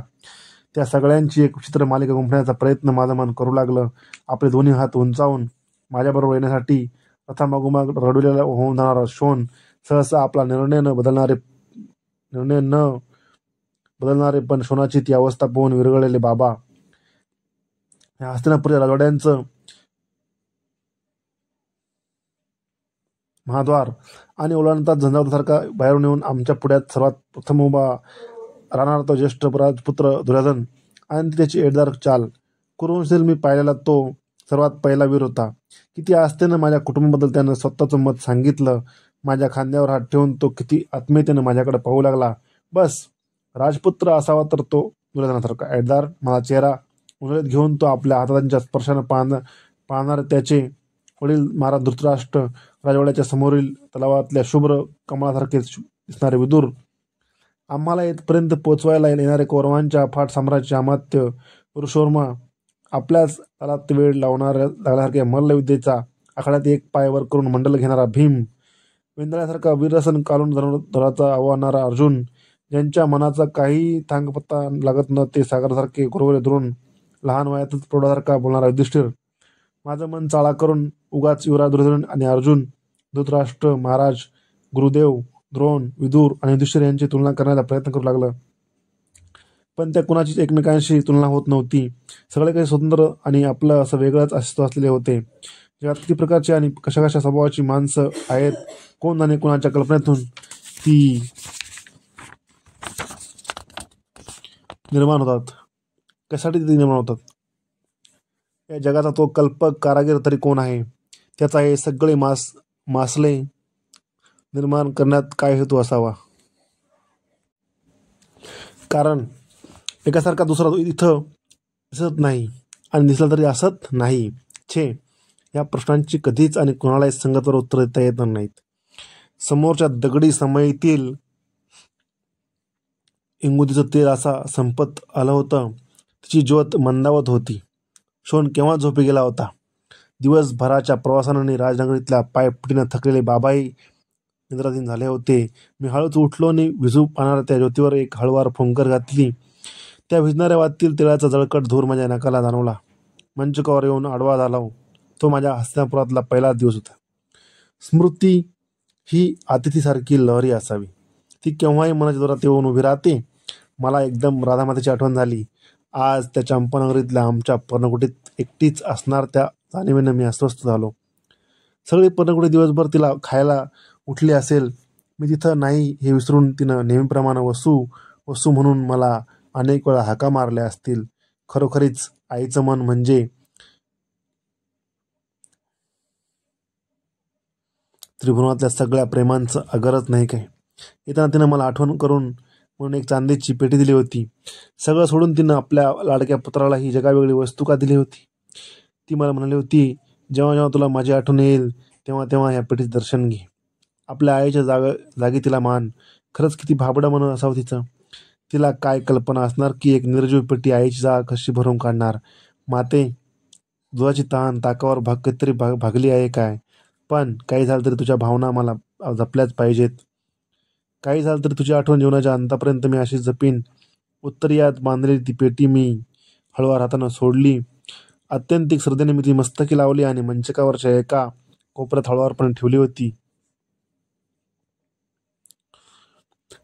त्या सगळ्यांची एक विचित्र मालिका गुंफण्याचा प्रयत्न माझं मन करू लागलं. आपले दोन्ही हात उंचावून माझ्याबरोबर येण्यासाठी रथामागोमाग रडलेला होऊन जाणारा शोन सहसा आपला निर्णय न बदलणारे पण शोनाची ती अवस्था पाहून विरघळलेले बाबा. या हस्तिनापूरच्या राजवाड्यांचं महाद्वार आणि ओलांडतात झंझावतासारखा बाहेरून येऊन आमच्या पुढ्यात सर्वात प्रथम उभा राहणार तो ज्येष्ठ राजपुत्र दुर्योधन आणि त्याची एडदार चाल. कुरुवंशातील मी पाहिलेला तो सर्वात पहिला वीर होता. किती आस्थेनं माझ्या कुटुंबाबद्दल त्यानं स्वतःचं मत सांगितलं. माझ्या खांद्यावर हात ठेवून तो किती आत्मीयतेनं माझ्याकडे पाहू लागला. बस, राजपुत्र असावा तर तो दुर्योधनासारखा. एडदार माझा चेहरा उंजळीत घेऊन तो आपल्या हातांच्या स्पर्शानं पाहणारे त्याचे वडील महाराज धृतराष्ट्र राजवाड्याच्या समोरील तलावातल्या शुभ्र कमळासारखे दिसणारे विदूर, आम्हाला इथपर्यंत पोचवायला येणारे कौरवांच्या अफाट साम्राज्य अमात्य पुरुषोर्मा, आपल्याच तालात वेळ लागल्यासारख्या मल्लविद्येचा आखाड्यात एक पाय वर करून मंडल घेणारा भीम, वेंदळ्यासारखा वीररसन काढून धराचा आव्हानारा अर्जुन, ज्यांच्या मनाचा काही थांगपत्ता लागत न ते सागरासारखे कुरवरे धरून लहान वयातच प्रौढासारखा बोलणारा युधिष्ठिर, माझं मन चाळा करून उगाच युवराज दुर्योधन आणि अर्जुन, धृतराष्ट्र महाराज, गुरुदेव, द्रोण, विदूर आणि युधिष्ठिर यांची तुलना करण्याचा प्रयत्न करू लागलं. पण त्या कुणाचीच एकमेकांशी तुलना होत नव्हती. सगळे काही स्वतंत्र आणि आपलं असं वेगळंच अस्तित्व असलेले होते. जगात किती प्रकारची आणि कशा कशा स्वभावाची माणसं आहेत, कोण जाणे कोणाच्या कल्पनेतून ती निर्माण होतात, कशासाठी ती निर्माण होतात. या जगाचा तो कल्पक कारागीर तरी कोण आहे? त्याचा हे सगळे मासले निर्माण करण्यात काय हेतू असावा? कारण एकासारखा दुसरा इथं दिसत नाही आणि दिसला तरी असत नाही. छे, या प्रश्नांची कधीच आणि कोणालाही संगतवर उत्तर देता येत नाहीत. समोरच्या दगडी समयीतील इंगुदीचं तेल असा संपत आलं होतं. तिची ज्योत मंदावत होती. शोन केव्हा झोपी गेला होता. दिवसभराच्या प्रवासाने राजनगरीतल्या पायपटीनं थकलेले बाबाही निद्राधीन झाले होते. मी हळूच उठलो आणि विझू पाहणाऱ्या त्या ज्योतीवर एक हळूवार फुंकर घातली. त्या विझणाऱ्या वातीतील तेलाचा जळकट धूर माझ्या नाकाला जाणवला. मंचकावर येऊन आडवा झालो. तो माझ्या हस्तिनापुरातला पहिला दिवस होता. स्मृती ही अतिथीसारखी लहरी असावी. ती केव्हाही मनाच्या जोरात येऊन उभी राहते. मला एकदम राधामातेची आठवण झाली. आज त्या चंपानगरीतल्या आमच्या पर्णकुटीत एकटीच असणार त्या जाणीवेनं मी अस्वस्थ झालो. सगळी पर्णकुटी दिवसभर तिला खायला उठली असेल. मी तिथं नाही हे विसरून तिनं नेहमीप्रमाणे वसू म्हणून मला अनेक वेळा हाका मारल्या असतील. खरोखरीच आईचं मन म्हणजे त्रिभुवनातल्या सगळ्या प्रेमांचं अगरच नाही काय. येताना तिनं मला आठवण करून म्हणून एक चांदीची पेटी दिली होती. सगळं सोडून तिनं आपल्या लाडक्या पुत्राला ही जगावेगळी वस्तू का दिली होती? ती मला म्हणाली होती, जेव्हा जेव्हा तुला माझी आठवण येईल तेव्हा तेव्हा ह्या पेटीचं दर्शन घे. आपल्या आईच्या जागी तिला मान. खरंच किती भाबडं मन असावं तिचं. तिला काय कल्पना असणार की एक निर्जीव पेटी आईची जागा कशी भरून काढणार. माते, दुधाची तहान ताकावर कधीतरी भागली आहे काय? पण काही झालं तरी तुझ्या भावना मला जपल्याच पाहिजेत. काही झालं तरी तुझी आठवण जीवनाच्या अंतापर्यंत मी अशी जपीन. उत्तरीयात बांधलेली ती पेटी मी हळूवार हातानं सोडली. अत्यंतिक श्रद्धेने मी ती मस्तकी लावली आणि मंचकावरच्या एका कोपऱ्यात हळूवारपणे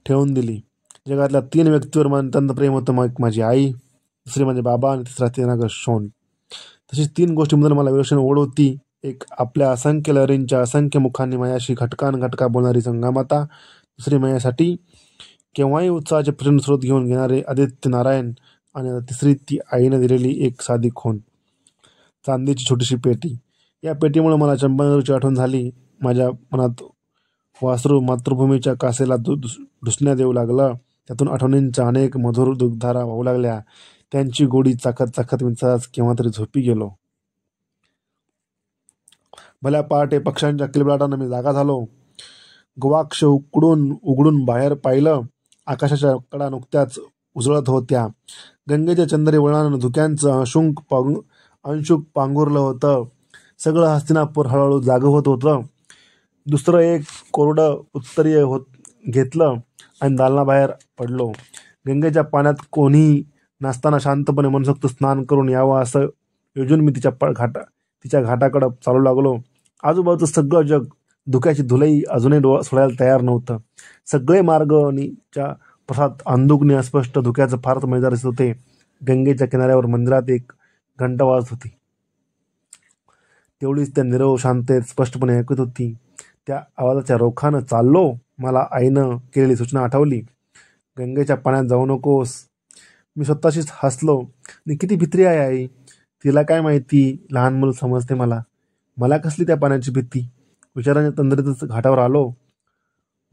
ठेवून दिली. जगातल्या 3 व्यक्तीवर मला अत्यंत प्रेम होतं. माझी आई, दुसरी माझे बाबा आणि तिसरा तिनागर शोन. तशीच 3 गोष्टींबद्दल मला विलक्षण ओढ होती. एक आपल्या असंख्य लहरींच्या असंख्य मुखांनी माझ्याशी घटका बोलणारी गंगामाता, दुसरी माझ्यासाठी केव्हाही उत्साहाचे प्रचंड स्रोत घेऊन घेणारे आदित्य नारायण आणि तिसरी ती आईनं दिलेली एक साधी खूण, चांदीची छोटीशी पेटी. या पेटीमुळे मला चंपानगरीची आठवण झाली. माझ्या मनात वासरू मातृभूमीच्या कासेला ढुसण्यात येऊ लागलं. त्यातून आठवणींच्या अनेक मधुर दुग्धारा वाहू लागल्या. त्यांची गोडी चाखत चाखत मी तसाच केव्हा तरी झोपी गेलो. भल्या पहाटे पक्ष्यांच्या किलबिलाटानं मी जागा झालो. गवाक्ष उघडून बाहेर पाहिलं. आकाशाच्या कडा नुकत्याच उजळत होत्या. गंगेच्या चंद्री वळणानं धुक्यांचं अंशुक पांघुरलं होतं. सगळं हस्तिनापूर हळूहळू जागं होत होतं. दुसरं एक कोरडं उत्तरीय घेतलं आणि दालनाबाहेर पडलो. गंगेच्या पाण्यात कोणीही नसताना शांतपणे मनसोक्त स्नान करून यावं असं योजून मी तिच्या घाटाकडं चालू लागलो. आजूबाजूचं सगळं जग धुक्याची धुलई अजूनही सोडायला तयार नव्हतं. सगळे मार्गणीच्या प्रसाद अंधुकने अस्पष्ट धुक्याचं फारच मजेदार दिसत होते. गंगेच्या किनाऱ्यावर मंदिरात एक घंटा वाजत होती. तेवढीच त्या नीरव शांततेत स्पष्टपणे ऐकत होती. त्या आवाजाच्या रोखानं चाललो. मला आईनं केलेली सूचना आठवली, गंगेच्या पाण्यात जाऊ नकोस. मी स्वतःशीच हसलो. किती भित्री आहे आई. तिला काय माहिती, लहान मूल समजते मला कसली त्या पाण्याची भीती. विचारांच्या तंद्रीतच घाटावर आलो.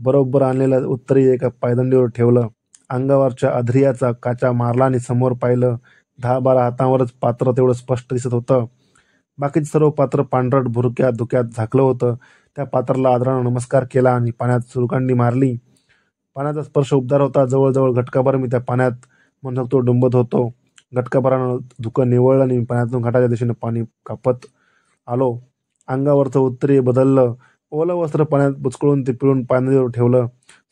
बरोबर आणलेलं उत्तरी एका पायदंडीवर ठेवलं. अंगावरच्या अधरियाचा काचा मारला आणि समोर पाहिलं. 10-12 हातांवरच पात्र तेवढं स्पष्ट दिसत होतं. बाकीचे सर्व पात्र पांढरट भुरक्यात धुक्यात झाकलं होतं. त्या पात्राला आदरानं नमस्कार केला आणि पाण्यात सुरकांडी मारली. पाण्याचा स्पर्श उबदार होता. जवळजवळ घटकाभर मी त्या पाण्यात मनसोक्त डुंबत होतो. घटकाभरानं धुकं निवळलं आणि पाण्यातून घाटाच्या दिशेने पाणी कापत आलो. अंगावरचं उत्तरीय बदललं. ओलं वस्त्र पाण्यात बुचकळून ते पिळून पाण्यावर ठेवलं.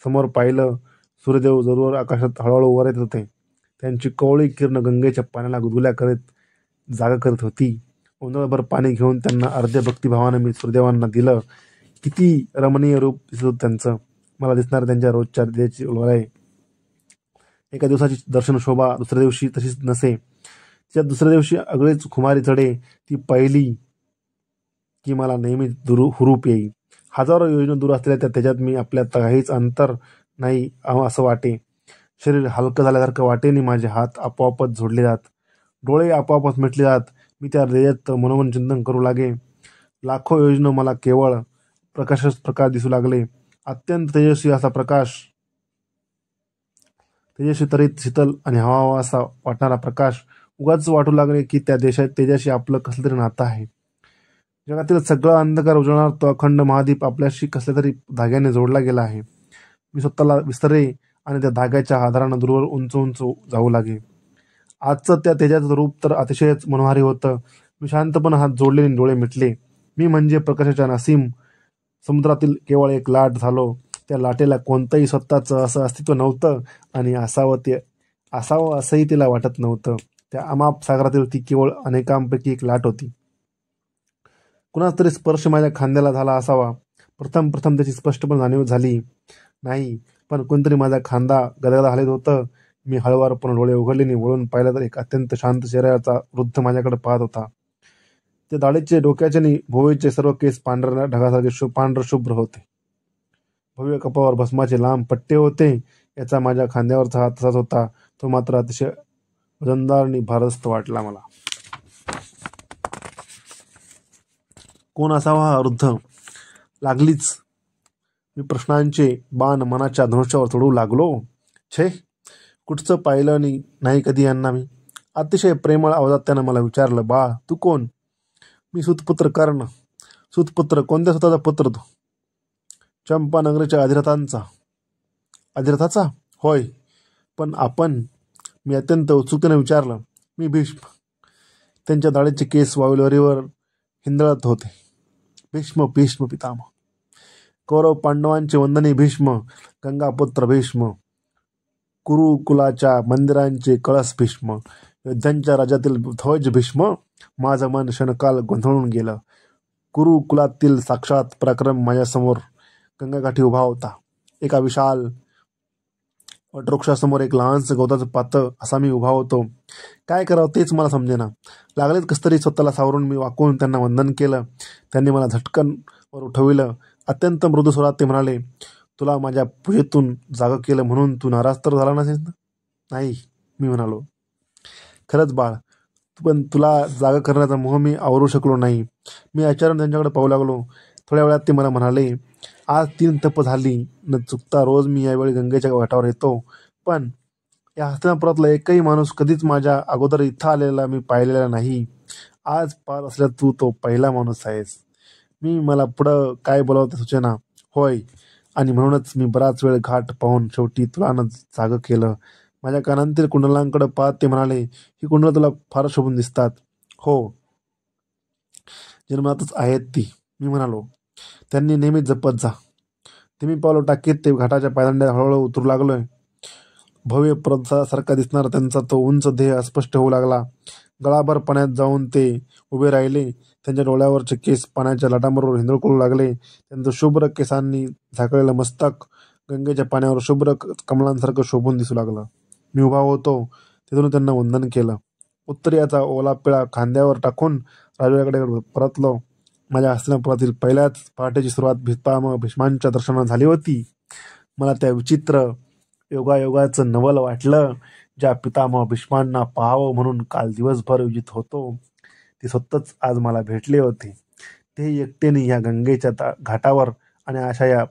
समोर पाहिलं. सूर्यदेव जरूर आकाशात हळूहळू वर येत होते. त्यांची कोवळी किरण गंगेच्या पाण्याला गुदगुल्या करीत जागा करीत होती. उंदळभर पाणी घेऊन त्यांना अर्ध्या भक्तिभावानं मी सूर्यदेवांना दिलं. किती रमणीय रूप दिसत होतं त्यांचं. मला दिसणाऱ्या त्यांच्या रोजच्या हृदयाची उलगडे. एका दिवसाची दर्शन शोभा दुसऱ्या दिवशी तशीच नसे. त्या दुसऱ्या दिवशी अगळीच खुमारी चढे. ती पाहिली की मला नेहमी हुरूप येई. हजारो योजना दूर असलेल्या त्या त्याच्यात मी आपल्यात काहीच अंतर नाही असं वाटे. शरीर हलकं झाल्यासारखं वाटे आणि माझे हात आपोआपच जोडले जात. डोळे आपोआपच मिटले जात. मी त्या हृदयात मनोमन चिंतन करू लागे. लाखो योजना मला केवळ प्रकाशच प्रकाश दिसू लागले. अत्यंत तेजस्वी असा प्रकाश. तेजस्वी तरीत शीतल आणि हवा असा वाटणारा प्रकाश. उगाच वाटू लागले की त्या तेजाशी आपलं कसलं तरी नातं आहे. जगातील सगळा अंधकार उजळणार तो अखंड महाद्वीप आपल्याशी कसल्या तरी धाग्याने जोडला गेला आहे. मी स्वतःला विसरे आणि त्या धाग्याच्या आधारानं दूरवर उंच उंच जाऊ लागे. आजचं त्या तेजाचं रूप तर अतिशयच मनोहारी होतं. मी शांतपणे हात जोडले आणि डोळे मिटले. मी म्हणजे प्रकाशाच्या नसीम समुद्रातील केवळ एक लाट झालो. त्या लाटेला कोणतंही स्वतःचं असं अस्तित्व नव्हतं आणि असावं असंही तिला वाटत नव्हतं. त्या अमाप सागरातील ती केवळ अनेकांपैकी एक लाट होती. कुणाच तरी स्पर्श माझ्या खांद्याला झाला असावा. प्रथम त्याची स्पष्टपणे जाणीव झाली नाही, पण कोणतरी माझा खांदा गदगदा हलत होतं. मी हळुवारपणे डोळे उघडले आणि वळून पाहिलं तर एक अत्यंत शांत चेहऱ्याचा वृद्ध माझ्याकडे पाहत होता. ते दाढीचे, डोक्याचे आणि भोवळीचे सर्व केस पांढऱ्या ढगासारखे पांढर शुभ्र होते. भव्य कपावर भस्माचे लांब पट्टे होते. याचा माझ्या खांद्यावरचा हात तसाच होता. तो मात्र अतिशय वजनदार आणि भारदस्त वाटला मला. कोण असावा हा वृद्ध? लागलीच मी प्रश्नांचे बाण मनाच्या धनुष्यावर चढवू लागलो. छे, कुठचं पाहिलं नाही कधी यांना मी. अतिशय प्रेमळ आवाजात त्यानं मला विचारलं, बाळ तू कोण? मी सुतपुत्र कर्ण. सुतपुत्र? कोणत्या स्वतःचा पुत्र तू? चंपानगरीच्या अधिरथाचा? होय, पण आपण? मी अत्यंत उत्सुकतेने विचारलं. मी भीष्म. त्यांच्या दाढीचे केस वायुलहरीवर हिंदळत होते. भीष्म पितामह. कौरव पांडवांचे वंदनीय भीष्म. गंगापुत्र भीष्म. कुरुकुलाच्या मंदिरांचे कळस भीष्म. योद्ध्यांच्या राज्यातील ध्वज भीष्म. माझं मन क्षणकाल गोंधळून गेलं. कुरुकुलातील साक्षात पराक्रम माझ्यासमोर गंगाकाठी उभा होता. एका विशाल वटवृक्षासमोर एक लहानसं गवताचं पातं असा मी उभा होतो. काय करावं तेच मला समजेना. लागलेच कसतरी स्वतःला सावरून मी वाकून त्यांना वंदन केलं. त्यांनी मला झटकन वर उठविलं. अत्यंत मृदू स्वरात ते म्हणाले, तुला माझ्या पूजेतून जागं केलं म्हणून तू नाराज तर झाला नसेस ना? नाही, मी म्हणालो. खरंच बाळ, पण तुला जागा करण्याचा मोह मी आवरू शकलो नाही. मी आचरण त्यांच्याकडे पाहू लागलो. थोड्या वेळात ते मला म्हणाले, आज 3 तप झाली न चुकता रोज मी यावेळी गंगेच्या घाटावर येतो, पण या हस्तिनापुरातला एकही माणूस कधीच माझ्या अगोदर इथं आलेला मी पाहिलेला नाही. आज पार असल्या तू तो पहिला माणूस आहेस. मला पुढं काय बोलावं सुचेना. होय, आणि म्हणूनच मी बराच वेळ घाट पाहून शेवटी तुला जागं केलं. माझ्या कानांतील कुंडलांकडे पाहत ते म्हणाले, ही कुंडलं तुला फार शोभून दिसतात. हो, जन्मातच आहेत ती, मी म्हणालो. त्यांनी नेहमीच जपत जा. ते मी पावलं टाकीत ते घाटाच्या पायदंड्यात हळूहळू उतरू लागलोय. भव्य पर्वतासारखा दिसणारा त्यांचा तो उंच देह अस्पष्ट होऊ लागला. गळाभर पाण्यात जाऊन ते उभे राहिले. त्यांच्या डोळ्यावरचे केस पाण्याच्या लाटांबरोबर हिंदळू लागले. त्यांचं शुभ्र केसांनी झाकलेलं मस्तक गंगेच्या पाण्यावर शुभ्र कमलांसारखं शोभून दिसू लागलं. मी उभा होतो. तिथून त्यांना वंदन केलं. उत्तरेचा ओला पिळा खांद्यावर टाकून राजवाड्याकडे परतलो. माझ्या हस्तिनापुरातील पहिल्याच पहाटेची सुरुवात भीष्मांच्या दर्शनानं झाली होती. मला त्या विचित्र योगायोगाचं नवल वाटलं. ज्या पितामह भीष्मांना पाहावं म्हणून काल दिवसभर विजित होतो, ते स्वतःच आज मला भेटले होते. ते एकटेने या गंगेच्या घाटावर आणि अशा या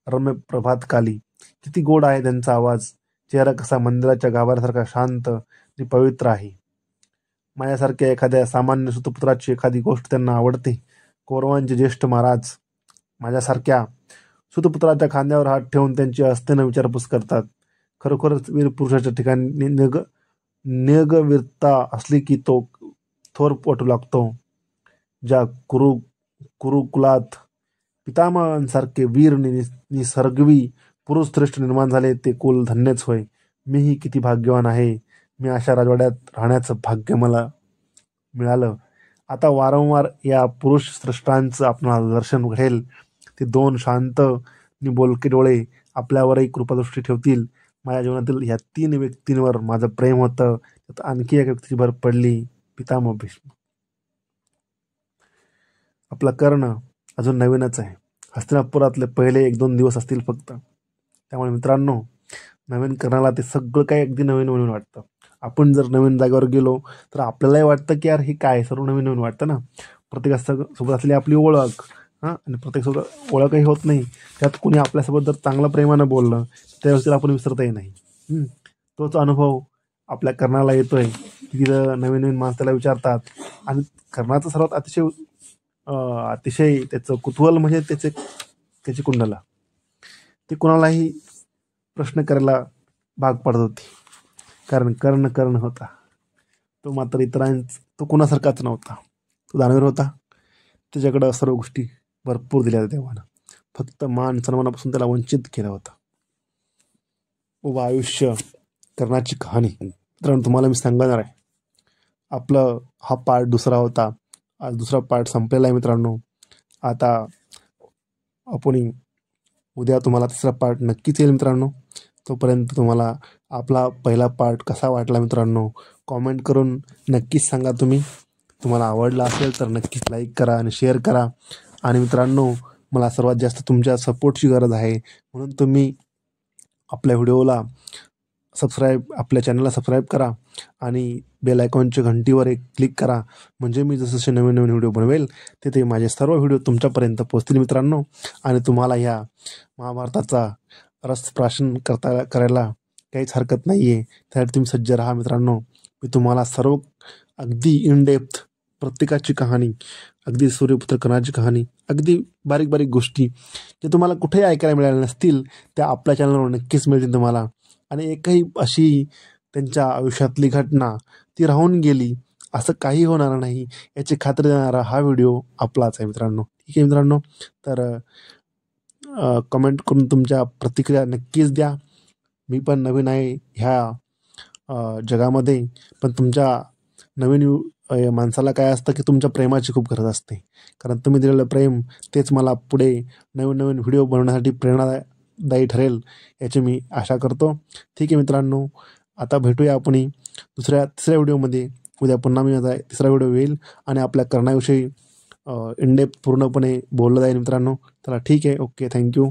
रम्य प्रभातकाली. किती गोड आहे त्यांचा आवाज. चेहरा कसा मंदिराच्या गाभाऱ्यासारखा शांत आणि पवित्र आहे. माझ्यासारख्या एखाद्या सामान्य सुतपुत्राची एखादी गोष्ट त्यांना आवडते. कौरवांचे ज्येष्ठ महाराज माझ्यासारख्या सुतपुत्राच्या खांद्यावर हात ठेवून त्यांची असतेनं विचारपूस करतात. खरोखरच वीर पुरुषाच्या ठिकाणी निगवीरता असली की तो थोर वाटू लागतो. ज्या कुरुकुलात पितामहांसारखे वीर निसर्गवी पुरुष श्रेष्ठ निर्माण झाले ते कुल धन्यच होय. मीही किती भाग्यवान आहे. मी अशा राजवाड्यात राहण्याचं भाग्य मला मिळालं. आता वारंवार या पुरुष श्रेष्ठांचं आपणाला दर्शन घडेल. ते दोन शांत नि बोलके डोळे आपल्यावरही कृपादृष्टी ठेवतील. माझ्या जीवनातील ह्या 3 व्यक्तींवर माझं प्रेम होतं. त्यात आणखी एक व्यक्तीची भर पडली, पितामह भीष्म. आपला कर्ण अजून नवीनच आहे. हस्तिनापुरातले पहिले 1-2 दिवस असतील फक्त. त्यामुळे मित्रांनो, नवीन कर्णाला ते सगळं काही अगदी नवीन नवीन वाटतं. आपण जर नवीन जागेवर गेलो तर आपल्यालाही वाटतं की यार हे काय, सर्व नवीन नवीन वाटतं ना. प्रत्येकासोबत असलेली आपली ओळख, आणि प्रत्येकासोबत ओळखही होत नाही. त्यात कोणी आपल्यासोबत जर चांगलं प्रेमानं बोललं त्या व्यक्तीला आपण विसरतही नाही. तोच अनुभव आपल्या कर्णाला येतोय. तिथं नवीन नवीन माणसाला विचारतात. आणि कर्णाचं सर्वात अतिशय त्याचं कुतूहल म्हणजे त्याची कुंडला. ते कोणालाही प्रश्न करायला भाग पडत होती. कारण कर्ण होता. तो मात्र तो कोणासारखाच नव्हता. तो दानवीर होता. त्याच्याकडं सर्व गोष्टी भरपूर दिल्या होत्या देवानं. फक्त मान सन्मानापासून त्याला वंचित केलं होतं. उभं आयुष्य, कर्णाची कहाणी. मित्रांनो, तुम्हाला मी सांगणार आहे. आपलं हा पार्ट दुसरा होता. आज दुसरा पार्ट संपलेला आहे मित्रांनो. आता आपण उद्या तुम्हाला तिसरा पार्ट नक्कीच येईल मित्रांनो. तोपर्यंत तुम्हाला आपला पहिला पार्ट कसा वाटला मित्रांनो, कॉमेंट करून नक्कीच सांगा. तुम्हाला आवडला असेल तर नक्कीच लाईक करा आणि शेअर करा. आणि मित्रांनो, मला सर्वात जास्त तुमच्या सपोर्टची गरज आहे. म्हणून तुम्ही आपल्या व्हिडिओला आपल्या चॅनलला सबस्क्राईब करा आणि बेल आयकॉनच्या घंटीवर एक क्लिक करा. म्हणजे मी जसे नवीन नवीन व्हिडिओ बनवेल ते माझे सर्व व्हिडिओ तुमच्यापर्यंत पोहोचतील मित्रांनो. आणि तुम्हाला ह्या महाभारताचा रसप्राशन करायला काहीच हरकत नाही आहे. त्यासाठी तुम्ही सज्ज राहा मित्रांनो. मी तुम्हाला सर्व अगदी इन डेप्थ प्रत्येकाची कहाणी, अगदी सूर्यपुत्र कर्णाची कहाणी, अगदी बारीक बारीक गोष्टी जे तुम्हाला कुठेही ऐकायला मिळाल्या नसतील त्या आपल्या चॅनलवर नक्कीच मिळतील तुम्हाला. आणि एकही अशी त्यांच्या आयुष्यातली घटना ती राहून गेली असं काही होणार नाही याची खात्री देणारा हा व्हिडिओ आपलाच आहे मित्रांनो. ठीक आहे मित्रांनो, तर कमेंट करून तुमच्या प्रतिक्रिया नक्कीच द्या. मी पण नवीन आहे ह्या जगामध्ये, पण तुमच्या नवीन माणसाला काय असतं की तुमच्या प्रेमाची खूप गरज असते. कारण तुम्ही दिलेलं प्रेम तेच मला पुढे नवीन नवीन व्हिडिओ बनवण्यासाठी प्रेरणादायी ठरेल याची मी आशा करतो. ठीक आहे मित्रांनो, आता भेटूया आपण तिसऱ्या व्हिडिओमध्ये. उद्या पुन्हा मी माझा तिसरा व्हिडिओ येईल आणि आपल्या कर्णाविषयी इंडेप्थ पूर्णपणे बोललं जाईल मित्रांनो. चला ठीक आहे, ओके, थँक्यू.